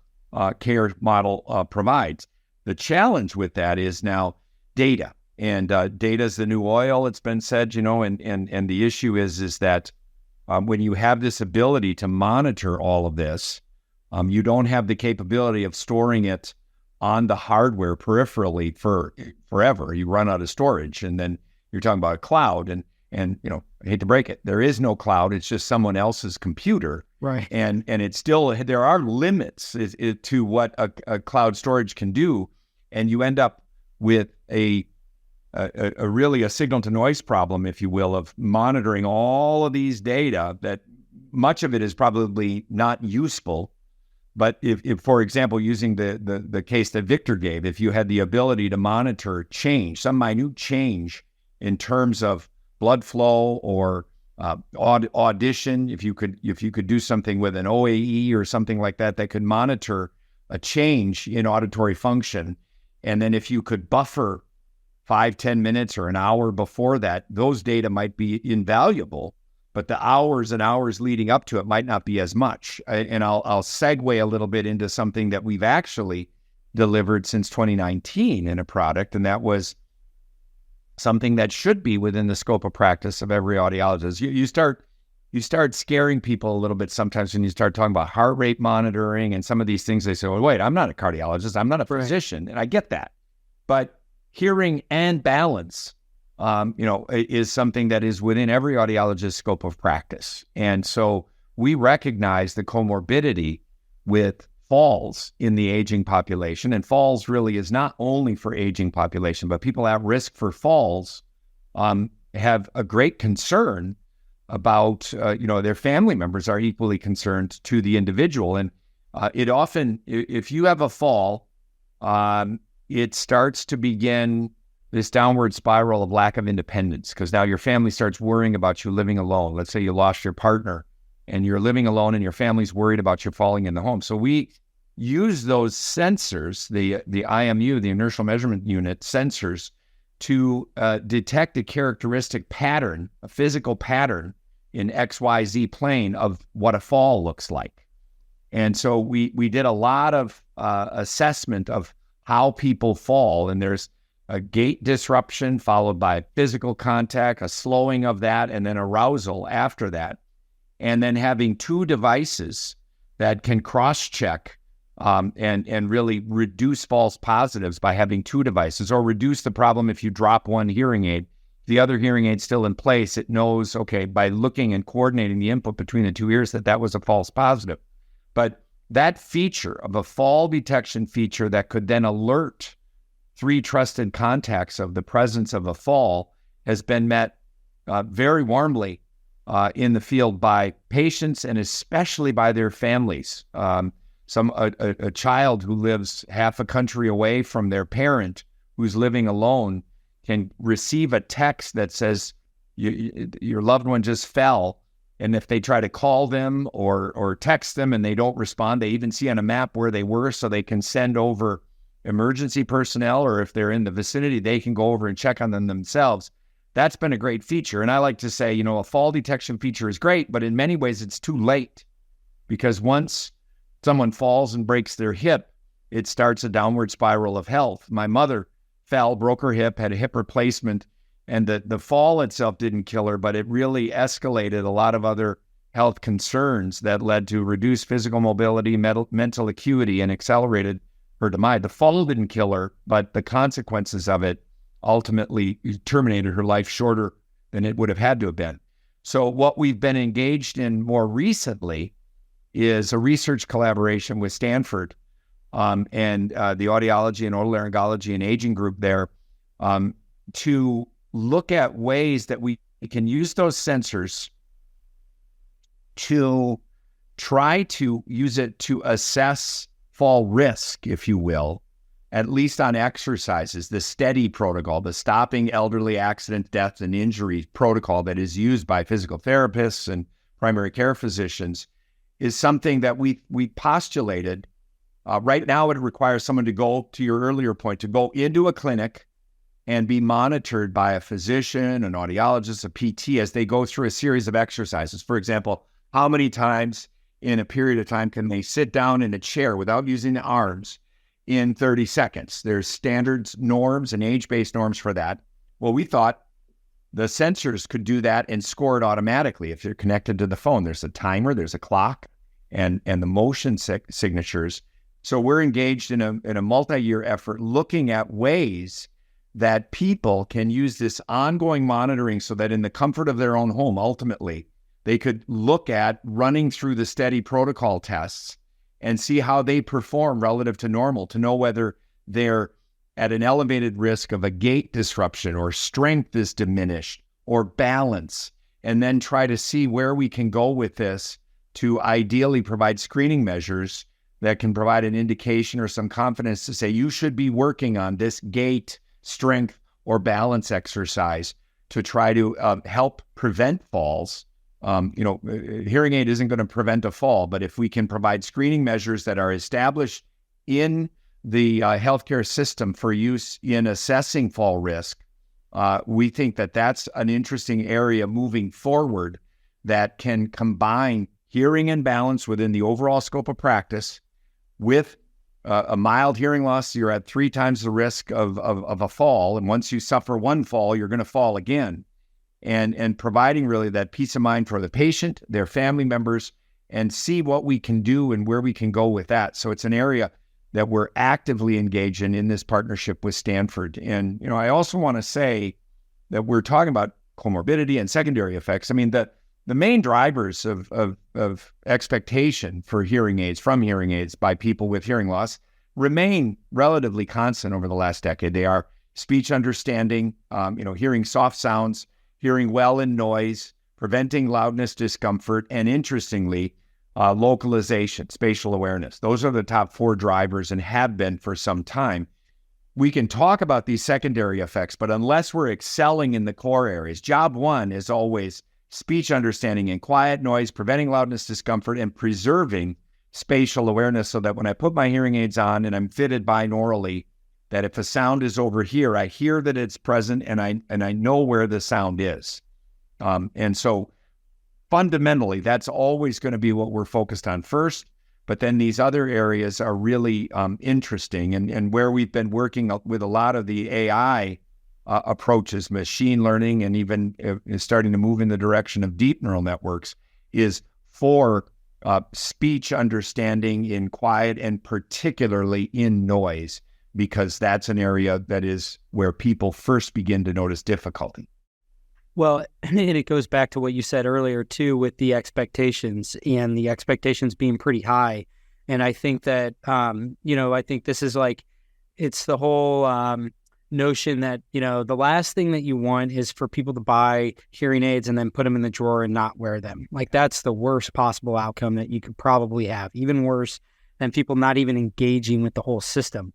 care model provides. The challenge with that is now data, and data is the new oil. It's been said, and the issue is that when you have this ability to monitor all of this, you don't have the capability of storing it on the hardware peripherally for forever. You run out of storage, and then you're talking about a cloud, And, I hate to break it, there is no cloud. It's just someone else's computer. Right. And it's still, there are limits to what a cloud storage can do. And you end up with a really a signal to noise problem, if you will, of monitoring all of these data that much of it is probably not useful. But if for example, using the case that Victor gave, if you had the ability to monitor change, some minute change in terms of blood flow or audition, if you could do something with an OAE or something like that could monitor a change in auditory function, and then if you could buffer 5-10 minutes or an hour before that, those data might be invaluable, but the hours and hours leading up to it might not be as much. And I'll segue a little bit into something that we've actually delivered since 2019 in a product, and that was something that should be within the scope of practice of every audiologist. You start scaring people a little bit sometimes when you start talking about heart rate monitoring and some of these things. They say, well, wait, I'm not a cardiologist, I'm not a physician, and I get that. But hearing and balance, is something that is within every audiologist's scope of practice. And so we recognize the comorbidity with falls in the aging population. And falls really is not only for aging population, but people at risk for falls have a great concern about, their family members are equally concerned to the individual. And it often, if you have a fall, it starts to begin this downward spiral of lack of independence, because now your family starts worrying about you living alone. Let's say you lost your partner and you're living alone and your family's worried about you falling in the home. So we use those sensors, the IMU, the inertial measurement unit sensors, to detect a characteristic pattern, a physical pattern in XYZ plane of what a fall looks like. And so we did a lot of assessment of how people fall, and there's a gait disruption followed by physical contact, a slowing of that, and then arousal after that. And then having two devices that can cross-check and really reduce false positives by having two devices, or reduce the problem if you drop one hearing aid. The other hearing aid still in place, it knows, okay, by looking and coordinating the input between the two ears, that was a false positive. But that feature of a fall detection feature that could then alert 3 trusted contacts of the presence of a fall has been met very warmly in the field by patients and especially by their families. A child who lives half a country away from their parent who's living alone can receive a text that says your loved one just fell. And if they try to call them or text them and they don't respond, they even see on a map where they were, so they can send over emergency personnel, or if they're in the vicinity, they can go over and check on them themselves. That's been a great feature. And I like to say, a fall detection feature is great, but in many ways it's too late, because once someone falls and breaks their hip, it starts a downward spiral of health. My mother fell, broke her hip, had a hip replacement, and the fall itself didn't kill her, but it really escalated a lot of other health concerns that led to reduced physical mobility, mental acuity, and accelerated her demise. The fall didn't kill her, but the consequences of it ultimately terminated her life shorter than it would have had to have been. So what we've been engaged in more recently is a research collaboration with Stanford and the Audiology and Otolaryngology and Aging group there to look at ways that we can use those sensors to try to use it to assess fall risk, if you will, at least on exercises. The STEADY protocol, the Stopping Elderly Accident, Death, and Injury protocol that is used by physical therapists and primary care physicians, is something that we postulated. Right now, it requires someone to go, to your earlier point, to go into a clinic and be monitored by a physician, an audiologist, a PT, as they go through a series of exercises. For example, how many times in a period of time can they sit down in a chair without using the arms in 30 seconds? There's standards, norms, and age-based norms for that. Well, we thought the sensors could do that and score it automatically if you're connected to the phone. There's a timer, there's a clock, and the motion signatures. So we're engaged in a multi-year effort looking at ways that people can use this ongoing monitoring so that in the comfort of their own home, ultimately, they could look at running through the steady protocol tests and see how they perform relative to normal, to know whether they're at an elevated risk of a gait disruption or strength is diminished or balance, and then try to see where we can go with this to ideally provide screening measures that can provide an indication or some confidence to say you should be working on this gait, strength, or balance exercise to try to help prevent falls. Hearing aid isn't going to prevent a fall, but if we can provide screening measures that are established in the healthcare system for use in assessing fall risk, we think that that's an interesting area moving forward that can combine hearing and balance within the overall scope of practice with a mild hearing loss. You're at 3 times the risk of a fall. And once you suffer one fall, you're going to fall again. And providing really that peace of mind for the patient, their family members, and see what we can do and where we can go with that. So it's an area that we're actively engaged in this partnership with Stanford. And, I also want to say that we're talking about comorbidity and secondary effects. I mean, the main drivers of expectation for hearing aids, from hearing aids by people with hearing loss, remain relatively constant over the last decade. They are speech understanding, hearing soft sounds, hearing well in noise, preventing loudness, discomfort, and interestingly, localization, spatial awareness. Those are the top 4 drivers and have been for some time. We can talk about these secondary effects, but unless we're excelling in the core areas, job 1 is always speech understanding and quiet noise, preventing loudness, discomfort, and preserving spatial awareness so that when I put my hearing aids on and I'm fitted binaurally, that if a sound is over here, I hear that it's present and I know where the sound is. And so fundamentally, that's always going to be what we're focused on first. But then these other areas are really interesting, and where we've been working with a lot of the AI approaches, machine learning, and even starting to move in the direction of deep neural networks, is for speech understanding in quiet and particularly in noise, because that's an area that is where people first begin to notice difficulty. Well, and it goes back to what you said earlier, too, with the expectations and the expectations being pretty high. And I think that, I think this is it's the whole notion that, the last thing that you want is for people to buy hearing aids and then put them in the drawer and not wear them. That's the worst possible outcome that you could probably have, even worse than people not even engaging with the whole system.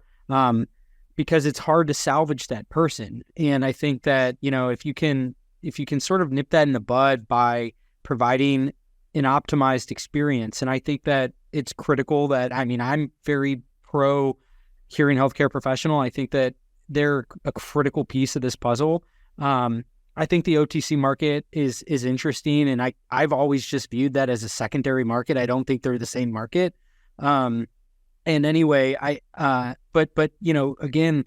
Because it's hard to salvage that person. And I think that, if you can sort of nip that in the bud by providing an optimized experience. And I think that it's critical that, I'm very pro hearing healthcare professional. I think that they're a critical piece of this puzzle. I think the OTC market is interesting, and I've always just viewed that as a secondary market. I don't think they're the same market. And anyway, but again,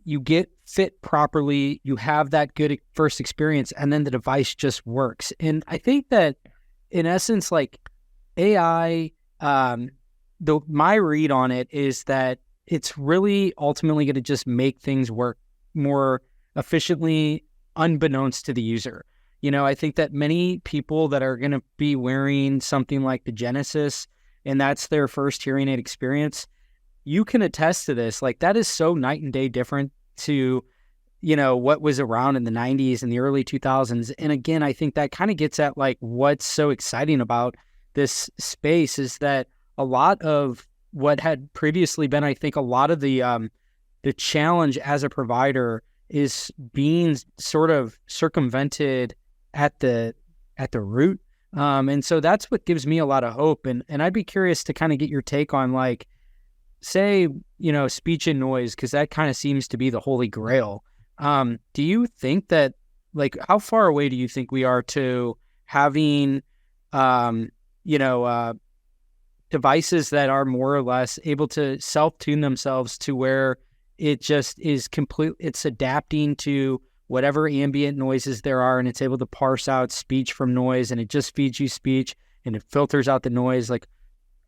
you get fit properly, you have that good first experience, and then the device just works. And I think that in essence, AI, my read on it is that it's really ultimately going to just make things work more efficiently, unbeknownst to the user. I think that many people that are going to be wearing something like the Genesis, and that's their first hearing aid experience, you can attest to this. That is so night and day different to, what was around in the 90s and the early 2000s. And again, I think that kind of gets at what's so exciting about this space is that a lot of what had previously been, I think, a lot of the challenge as a provider is being sort of circumvented at the root. And so that's what gives me a lot of hope. And I'd be curious to kind of get your take on say, speech and noise, because that kind of seems to be the holy grail. Do you think that, how far away do you think we are to having, devices that are more or less able to self-tune themselves to where it just is it's adapting to whatever ambient noises there are, and it's able to parse out speech from noise, and it just feeds you speech, and it filters out the noise?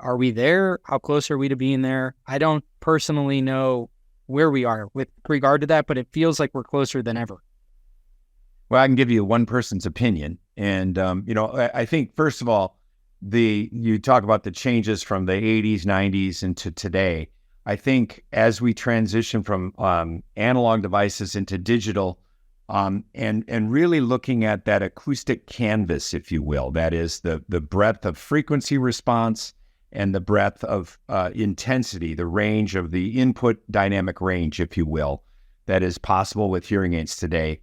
Are we there? How close are we to being there? I don't personally know where we are with regard to that, but it feels like we're closer than ever. Well, I can give you one person's opinion. And, I think, first of all, you talk about the changes from the 80s, 90s into today. I think as we transition from analog devices into digital, and really looking at that acoustic canvas, if you will, that is the breadth of frequency response and the breadth of intensity, the range of the input dynamic range, if you will, that is possible with hearing aids today,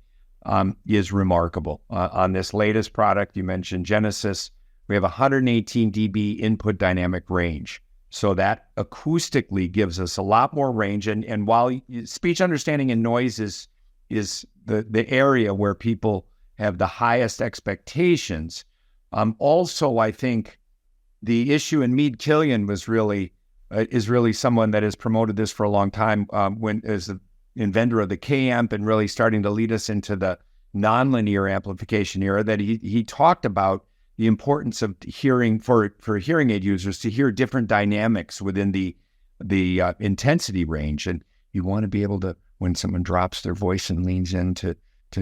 is remarkable. On this latest product, you mentioned Genesis, we have 118 dB input dynamic range. So that acoustically gives us a lot more range. And while speech understanding and noise is the area where people have the highest expectations, also I think the issue, and Meade Killian is really someone that has promoted this for a long time, as the inventor of the K-amp and really starting to lead us into the nonlinear amplification era, that he talked about the importance of hearing for hearing aid users to hear different dynamics within the intensity range. And you want to be able to, when someone drops their voice and leans in to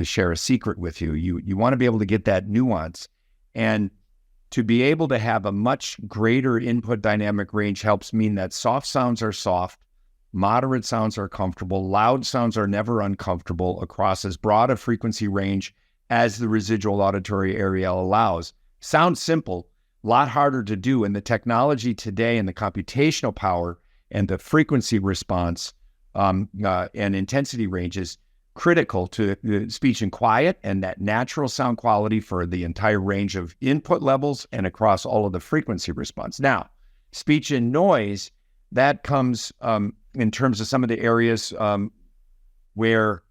share a secret with you, you want to be able to get that nuance. And to be able to have a much greater input dynamic range helps mean that soft sounds are soft, moderate sounds are comfortable, loud sounds are never uncomfortable across as broad a frequency range as the residual auditory area allows. Sounds simple, a lot harder to do. And the technology today and the computational power and the frequency response and intensity range is critical to speech and quiet and that natural sound quality for the entire range of input levels and across all of the frequency response. Now, speech and noise, that comes in terms of some of the areas where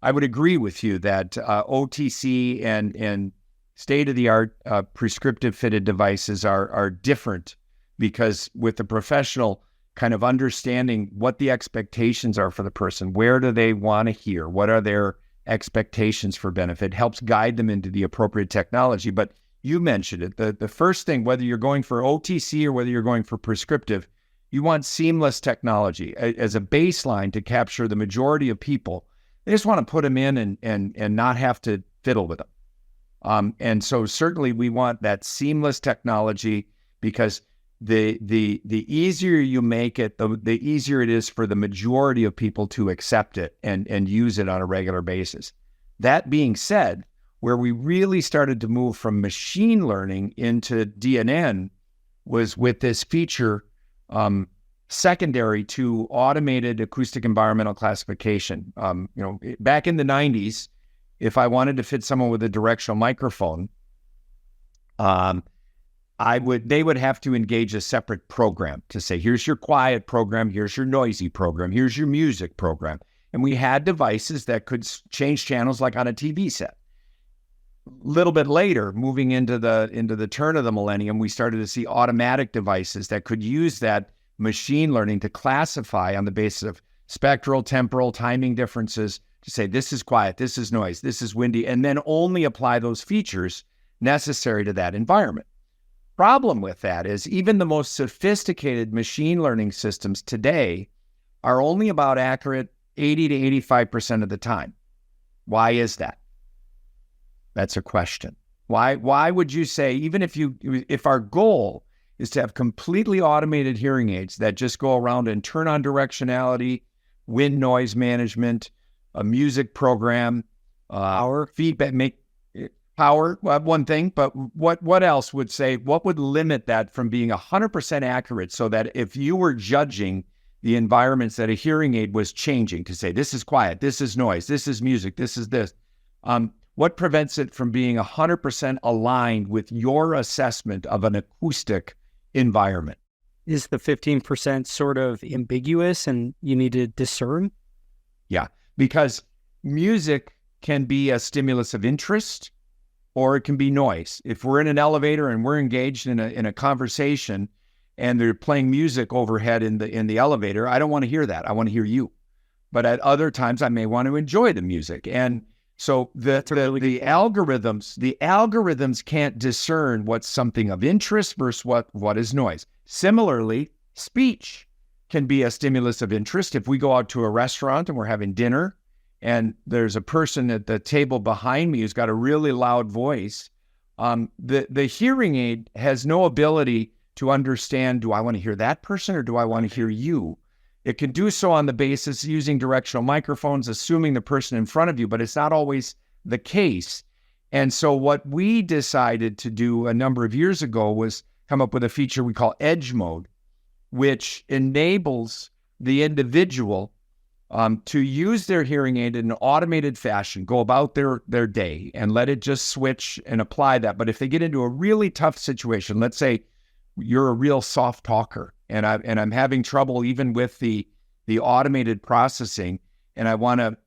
I would agree with you that OTC and state-of-the-art prescriptive fitted devices are different, because with the professional kind of understanding what the expectations are for the person, where do they want to hear, what are their expectations for benefit, helps guide them into the appropriate technology. But you mentioned it, the first thing, whether you're going for OTC or whether you're going for prescriptive, you want seamless technology as a baseline to capture the majority of people. They just want to put them in and not have to fiddle with them. And so certainly we want that seamless technology, because the easier you make it, the easier it is for the majority of people to accept it and use it on a regular basis. That being said, where we really started to move from machine learning into DNN was with this feature secondary to automated acoustic environmental classification. Back in the 90s, if I wanted to fit someone with a directional microphone, they would have to engage a separate program to say, here's your quiet program, here's your noisy program, here's your music program. And we had devices that could change channels like on a TV set. A little bit later, moving into the turn of the millennium, we started to see automatic devices that could use that machine learning to classify on the basis of spectral, temporal, timing differences to say, this is quiet, this is noise, this is windy, and then only apply those features necessary to that environment. Problem with that is even the most sophisticated machine learning systems today are only about accurate 80 to 85% of the time. Why is that? That's a question. Why would you say, even if our goal is to have completely automated hearing aids that just go around and turn on directionality, wind noise management, a music program, power, feedback, make power, one thing, but what else would say, what would limit that from being 100% accurate, so that if you were judging the environments that a hearing aid was changing to say, this is quiet, this is noise, this is music, this is this, what prevents it from being 100% aligned with your assessment of an acoustic environment? Is the 15% sort of ambiguous and you need to discern? Yeah, because music can be a stimulus of interest, or it can be noise. If we're in an elevator and we're engaged in a conversation and they're playing music overhead in the elevator, I don't want to hear that. I want to hear you. But at other times, I may want to enjoy the music. And so the algorithms can't discern what's something of interest versus what is noise. Similarly, speech. can be a stimulus of interest. If we go out to a restaurant and we're having dinner and there's a person at the table behind me who's got a really loud voice, the hearing aid has no ability to understand, do I want to hear that person or do I want to hear you? It can do so on the basis using directional microphones, assuming the person in front of you, but it's not always the case. And so what we decided to do a number of years ago was come up with a feature we call Edge Mode, which enables the individual to use their hearing aid in an automated fashion, go about their day and let it just switch and apply that. But if they get into a really tough situation, let's say you're a real soft talker and I'm having trouble even with the automated processing, and I want to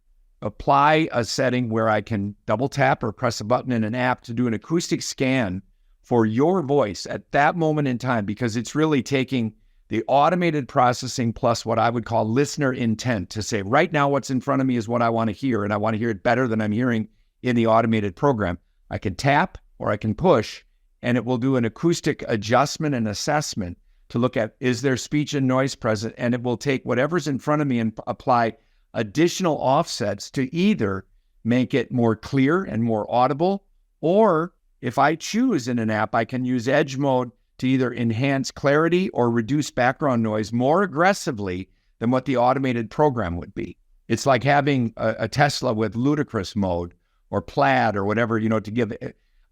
apply a setting where I can double tap or press a button in an app to do an acoustic scan for your voice at that moment in time, because it's really taking the automated processing plus what I would call listener intent to say, right now what's in front of me is what I want to hear, and I want to hear it better than I'm hearing in the automated program. I can tap or I can push, and it will do an acoustic adjustment and assessment to look at, is there speech and noise present? And it will take whatever's in front of me and apply additional offsets to either make it more clear and more audible, or if I choose in an app, I can use Edge Mode to either enhance clarity or reduce background noise more aggressively than what the automated program would be. It's like having a Tesla with ludicrous mode or plaid or whatever, to give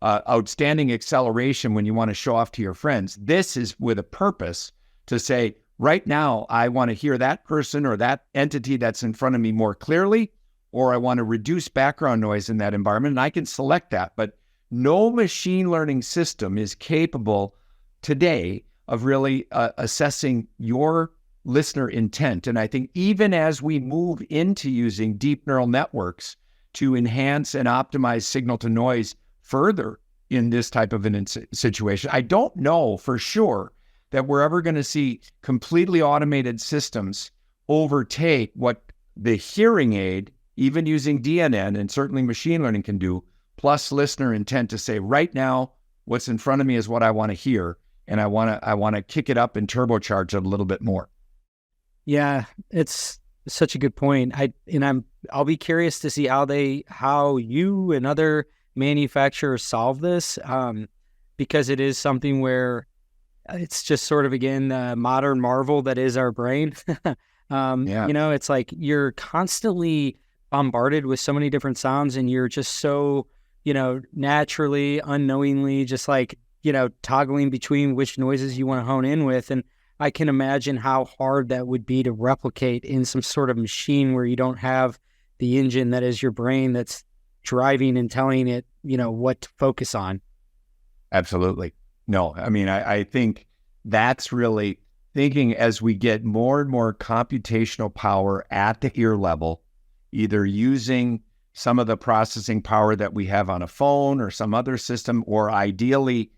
outstanding acceleration when you want to show off to your friends. This is with a purpose to say, right now, I want to hear that person or that entity that's in front of me more clearly, or I want to reduce background noise in that environment, and I can select that. But no machine learning system is capable today of really assessing your listener intent. And I think even as we move into using deep neural networks to enhance and optimize signal to noise further in this type of an situation, I don't know for sure that we're ever going to see completely automated systems overtake what the hearing aid, even using DNN and certainly machine learning can do, plus listener intent to say, right now, what's in front of me is what I want to hear. And I want to kick it up and turbocharge it a little bit more. Yeah, it's such a good point. I'll be curious to see how you and other manufacturers solve this, because it is something where it's just sort of, again, the modern marvel that is our brain. It's like you're constantly bombarded with so many different sounds, and you're just so, naturally, unknowingly, just like, toggling between which noises you want to hone in with. And I can imagine how hard that would be to replicate in some sort of machine where you don't have the engine that is your brain that's driving and telling it, what to focus on. Absolutely. No, I mean, I think that's really thinking as we get more and more computational power at the ear level, either using some of the processing power that we have on a phone or some other system, or ideally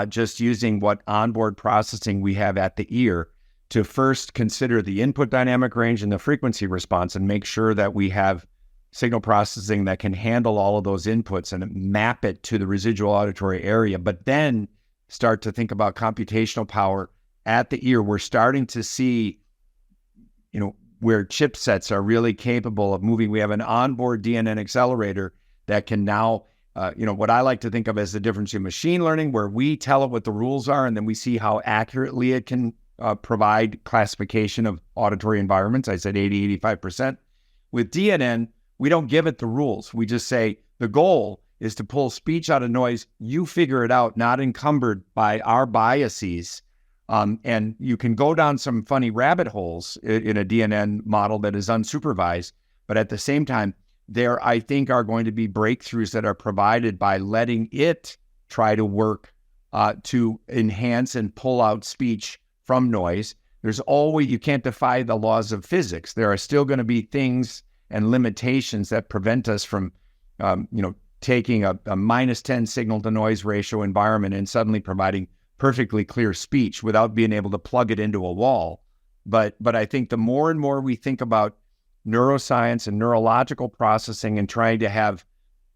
just using what onboard processing we have at the ear, to first consider the input dynamic range and the frequency response and make sure that we have signal processing that can handle all of those inputs and map it to the residual auditory area, but then start to think about computational power at the ear. We're starting to see, where chipsets are really capable of moving. We have an onboard DNN accelerator that can now, what I like to think of as the difference in machine learning, where we tell it what the rules are, and then we see how accurately it can provide classification of auditory environments. I said 80-85%. With DNN, we don't give it the rules. We just say the goal is to pull speech out of noise. You figure it out, not encumbered by our biases. And you can go down some funny rabbit holes in a DNN model that is unsupervised. But at the same time, there, I think, are going to be breakthroughs that are provided by letting it try to work to enhance and pull out speech from noise. You can't defy the laws of physics. There are still going to be things and limitations that prevent us from, taking a -10 signal to noise ratio environment and suddenly providing perfectly clear speech without being able to plug it into a wall. But I think the more and more we think about neuroscience and neurological processing and trying to have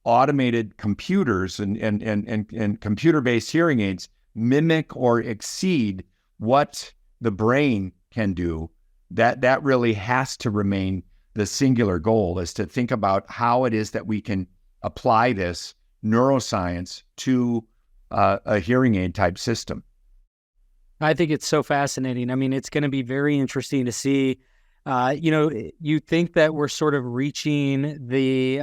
automated computers and computer-based hearing aids mimic or exceed what the brain can do, that really has to remain the singular goal, is to think about how it is that we can apply this neuroscience to a hearing aid type system. I think it's so fascinating. I mean, it's going to be very interesting to see. You think that we're sort of reaching the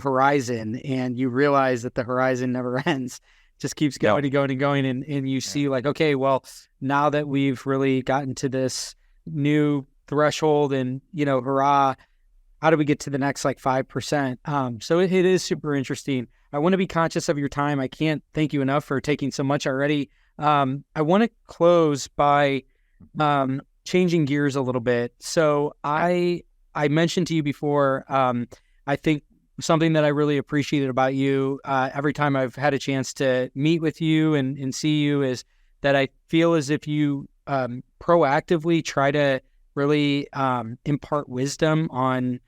horizon, and you realize that the horizon never ends. It just keeps going and going and going. And you see like, okay, well, now that we've really gotten to this new threshold and, hurrah, how do we get to the next like 5%? So it is super interesting. I want to be conscious of your time. I can't thank you enough for taking so much already. I want to close by changing gears a little bit. So I mentioned to you before, I think something that I really appreciated about you every time I've had a chance to meet with you and see you is that I feel as if you proactively try to really impart wisdom on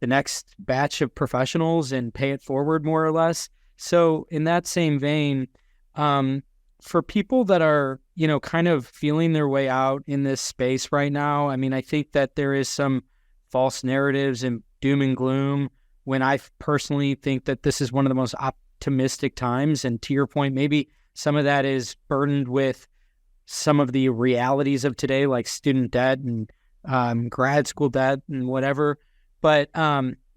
the next batch of professionals and pay it forward more or less. So in that same vein, for people that are, kind of feeling their way out in this space right now, I mean, I think that there is some false narratives and doom and gloom when I personally think that this is one of the most optimistic times. And to your point, maybe some of that is burdened with some of the realities of today, like student debt and grad school debt and whatever. But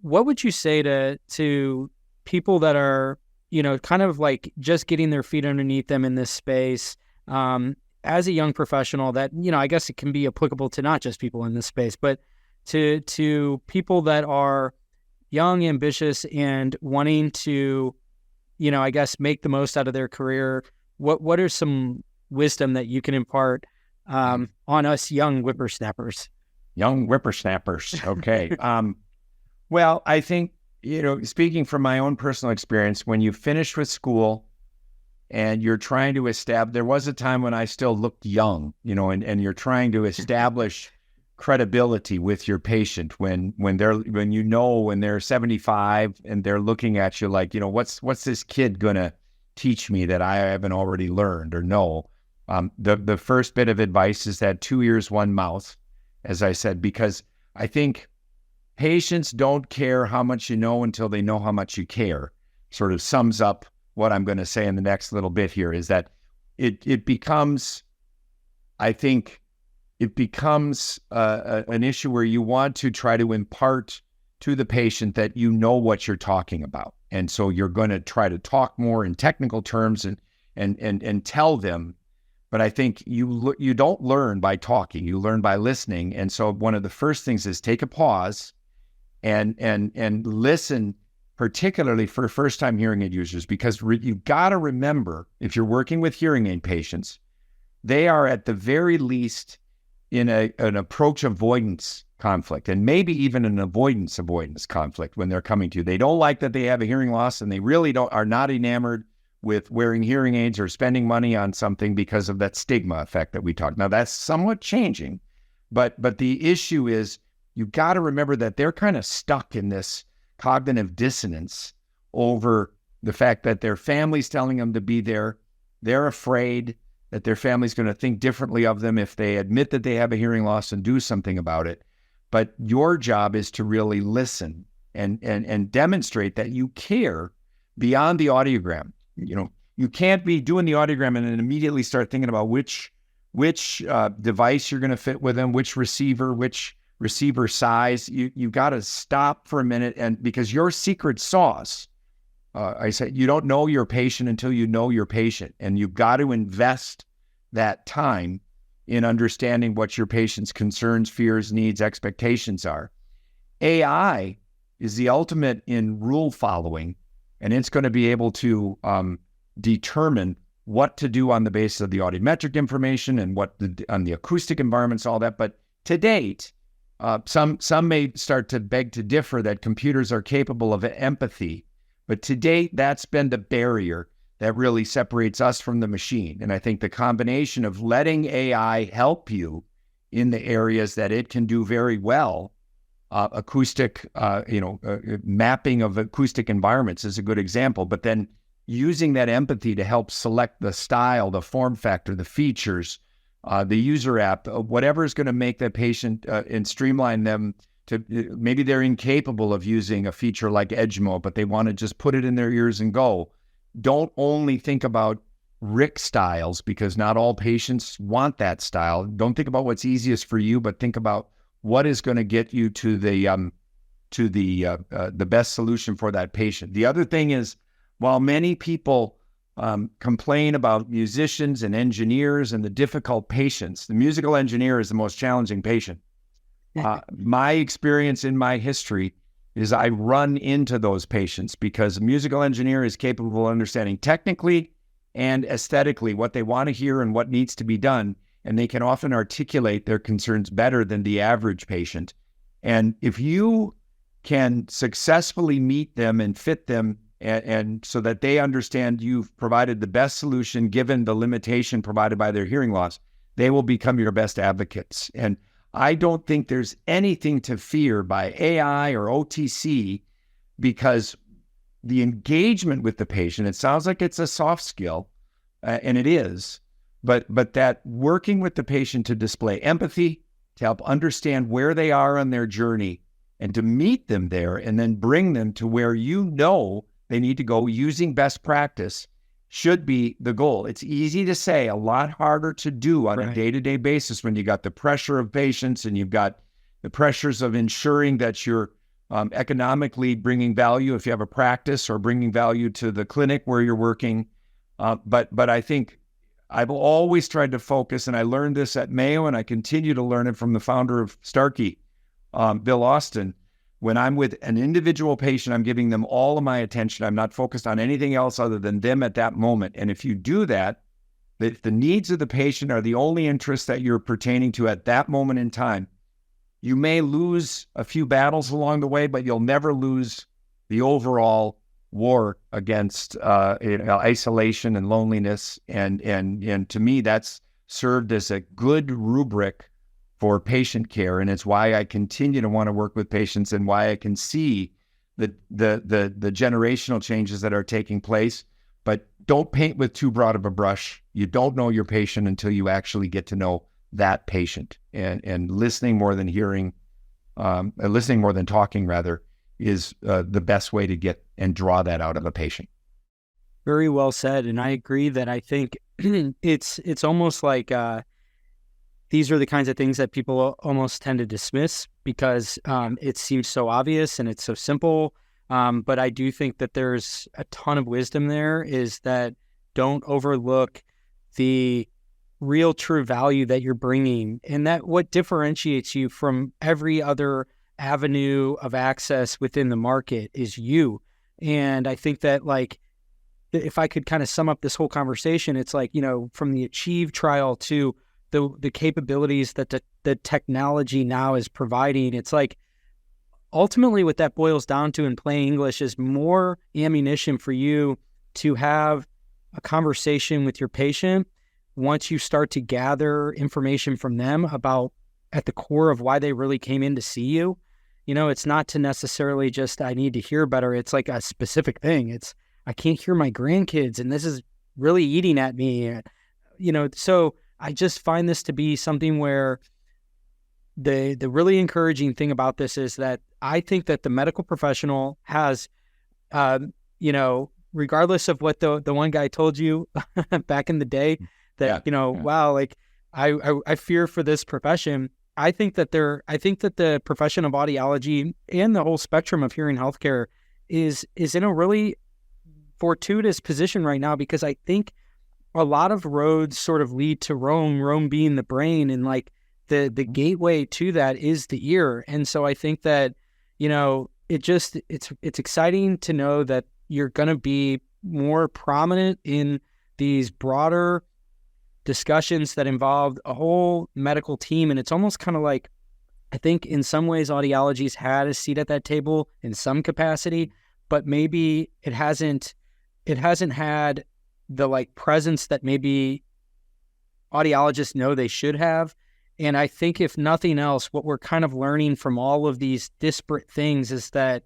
what would you say to people that are, kind of like just getting their feet underneath them in this space as a young professional that, I guess it can be applicable to not just people in this space, but to people that are young, ambitious, and wanting to, I guess, make the most out of their career? What are some wisdom that you can impart on us young whippersnappers? Young whippersnappers. Okay. Well, I think, speaking from my own personal experience, when you finish with school and you're trying to establish, there was a time when I still looked young, and you're trying to establish credibility with your patient when they're 75 and they're looking at you like, what's this kid gonna teach me that I haven't already learned or know? The first bit of advice is that 2 ears, 1 mouth, as I said, because I think patients don't care how much you know until they know how much you care. Sort of sums up what I'm going to say in the next little bit here, is that it becomes, I think, an issue where you want to try to impart to the patient that you know what you're talking about. And so you're going to try to talk more in technical terms and tell them. But I think you don't learn by talking, you learn by listening. And so one of the first things is take a pause and listen, particularly for first-time hearing aid users, because you've got to remember, if you're working with hearing aid patients, they are at the very least in an approach avoidance conflict, and maybe even an avoidance conflict when they're coming to you. They don't like that they have a hearing loss, and they really are not enamored with wearing hearing aids or spending money on something because of that stigma effect that we talked. Now, that's somewhat changing, but the issue is you've got to remember that they're kind of stuck in this cognitive dissonance over the fact that their family's telling them to be there. They're afraid that their family's going to think differently of them if they admit that they have a hearing loss and do something about it. But your job is to really listen and demonstrate that you care beyond the audiogram. You can't be doing the audiogram and then immediately start thinking about which device you're going to fit with them, which receiver size. You got to stop for a minute, and because your secret sauce, I said, you don't know your patient until you know your patient, and you've got to invest that time in understanding what your patient's concerns, fears, needs, expectations are. AI is the ultimate in rule following, and it's going to be able to determine what to do on the basis of the audiometric information and on the acoustic environments, all that. But to date, some may start to beg to differ that computers are capable of empathy. But to date, that's been the barrier that really separates us from the machine. And I think the combination of letting AI help you in the areas that it can do very well, acoustic, mapping of acoustic environments is a good example, but then using that empathy to help select the style, the form factor, the features, the user app, whatever is going to make the patient and streamline them to maybe they're incapable of using a feature like Edge Mode, but they want to just put it in their ears and go. Don't only think about RIC styles because not all patients want that style. Don't think about what's easiest for you, but think about what is going to get you to the best solution for that patient. The other thing is, while many people complain about musicians and engineers and the difficult patients, the musical engineer is the most challenging patient. My experience in my history is I run into those patients because a musical engineer is capable of understanding technically and aesthetically what they want to hear and what needs to be done. And they can often articulate their concerns better than the average patient. And if you can successfully meet them and fit them and so that they understand you've provided the best solution given the limitation provided by their hearing loss, they will become your best advocates. And I don't think there's anything to fear by AI or OTC because the engagement with the patient, it sounds like it's a soft skill, and it is, but that working with the patient to display empathy, to help understand where they are on their journey, and to meet them there and then bring them to where you know they need to go using best practice should be the goal. It's easy to say, a lot harder to do on a day-to-day basis when you got the pressure of patients and you've got the pressures of ensuring that you're economically bringing value if you have a practice or bringing value to the clinic where you're working. But I think I've always tried to focus, and I learned this at Mayo, and I continue to learn it from the founder of Starkey, Bill Austin. When I'm with an individual patient, I'm giving them all of my attention. I'm not focused on anything else other than them at that moment. And if you do that, if the needs of the patient are the only interests that you're pertaining to at that moment in time, you may lose a few battles along the way, but you'll never lose the overall war against isolation and loneliness. And to me, that's served as a good rubric for patient care, and it's why I continue to want to work with patients and why I can see the generational changes that are taking place. But don't paint with too broad of a brush. You don't know your patient until you actually get to know that patient. And listening more than hearing, listening more than talking, rather, is the best way to get and draw that out of a patient. Very well said, and I agree that I think it's almost like these are the kinds of things that people almost tend to dismiss because it seems so obvious and it's so simple. But I do think that there's a ton of wisdom there, is that don't overlook the real true value that you're bringing, and that what differentiates you from every other avenue of access within the market is you. And I think that, like, if I could kind of sum up this whole conversation, it's like, from the Achieve trial to the capabilities that the technology now is providing, it's like ultimately what that boils down to in plain English is more ammunition for you to have a conversation with your patient once you start to gather information from them about at the core of why they really came in to see you. It's not to necessarily just, I need to hear better. It's like a specific thing. It's, I can't hear my grandkids and this is really eating at me, so I just find this to be something where the really encouraging thing about this is that I think that the medical professional has, regardless of what the one guy told you back in the day, that, wow, like I fear for this profession. I think that the profession of audiology and the whole spectrum of hearing healthcare is in a really fortuitous position right now, because I think a lot of roads sort of lead to Rome being the brain, and like the gateway to that is the ear. And so I think that, it's exciting to know that you're going to be more prominent in these broader discussions that involve a whole medical team. And it's almost kind of like, I think in some ways audiology's had a seat at that table in some capacity, but maybe it hasn't had the like presence that maybe audiologists know they should have. And I think if nothing else, what we're kind of learning from all of these disparate things is that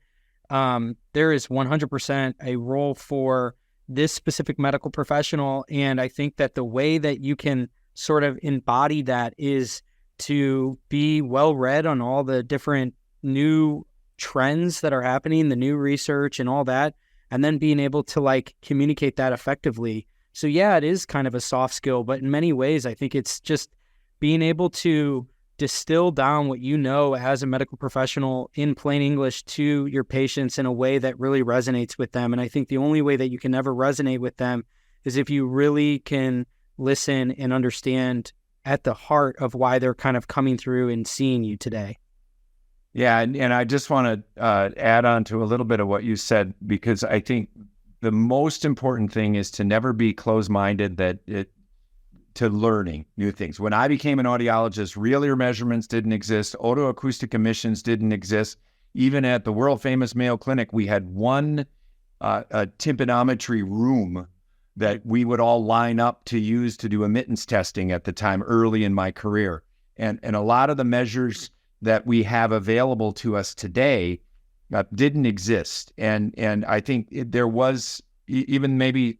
there is 100% a role for this specific medical professional. And I think that the way that you can sort of embody that is to be well read on all the different new trends that are happening, the new research and all that, and then being able to like communicate that effectively. So yeah, it is kind of a soft skill, but in many ways, I think it's just being able to distill down what you know as a medical professional in plain English to your patients in a way that really resonates with them. And I think the only way that you can ever resonate with them is if you really can listen and understand at the heart of why they're kind of coming through and seeing you today. Yeah, and I just want to add on to a little bit of what you said, because I think the most important thing is to never be closed-minded to learning new things. When I became an audiologist, real ear measurements didn't exist. Otoacoustic emissions didn't exist. Even at the world-famous Mayo Clinic, we had one tympanometry room that we would all line up to use to do admittance testing at the time early in my career. And a lot of the measures that we have available to us today didn't exist. And I think there was, even maybe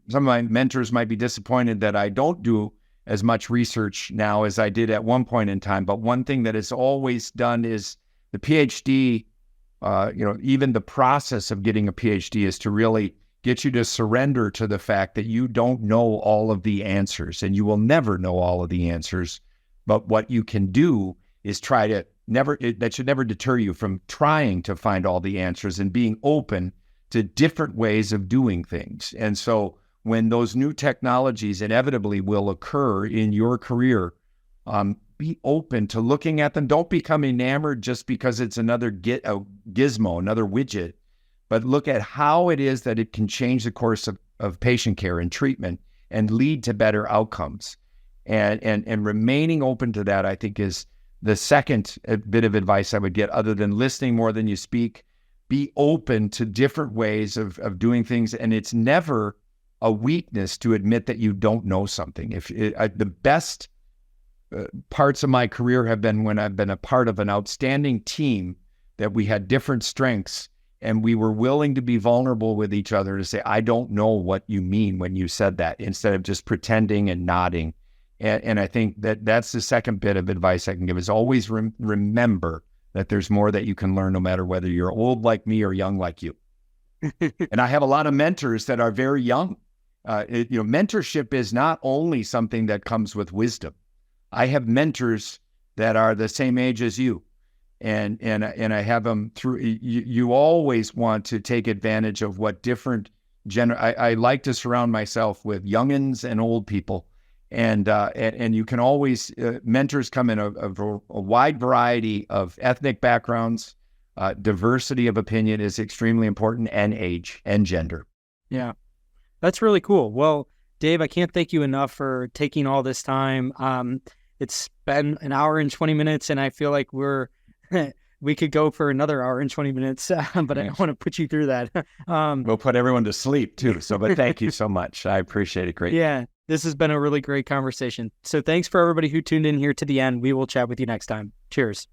some of my mentors might be disappointed that I don't do as much research now as I did at one point in time. But one thing that is always done is the Ph.D., even the process of getting a Ph.D. is to really get you to surrender to the fact that you don't know all of the answers, and you will never know all of the answers. But what you can do is that should never deter you from trying to find all the answers and being open to different ways of doing things. And so when those new technologies inevitably will occur in your career, be open to looking at them. Don't become enamored just because it's another gizmo, another widget, but look at how it is that it can change the course of patient care and treatment and lead to better outcomes. And remaining open to that, I think, is the second bit of advice I would get, other than listening more than you speak. Be open to different ways of doing things. And it's never a weakness to admit that you don't know something. The best parts of my career have been when I've been a part of an outstanding team that we had different strengths, and we were willing to be vulnerable with each other to say, I don't know what you mean when you said that, instead of just pretending and nodding. And I think that's the second bit of advice I can give, is always remember that there's more that you can learn, no matter whether you're old like me or young like you. And I have a lot of mentors that are very young. Mentorship is not only something that comes with wisdom. I have mentors that are the same age as you. And I have them through, you always want to take advantage of what different I like to surround myself with youngins and old people. And you can always, mentors come in a wide variety of ethnic backgrounds. Diversity of opinion is extremely important, and age and gender. Yeah, that's really cool. Well, Dave, I can't thank you enough for taking all this time. It's been an hour and 20 minutes, and I feel like we could go for another hour and 20 minutes, but I don't want to put you through that. We'll put everyone to sleep too. But thank you so much. I appreciate it greatly. Yeah, this has been a really great conversation. So thanks for everybody who tuned in here to the end. We will chat with you next time. Cheers.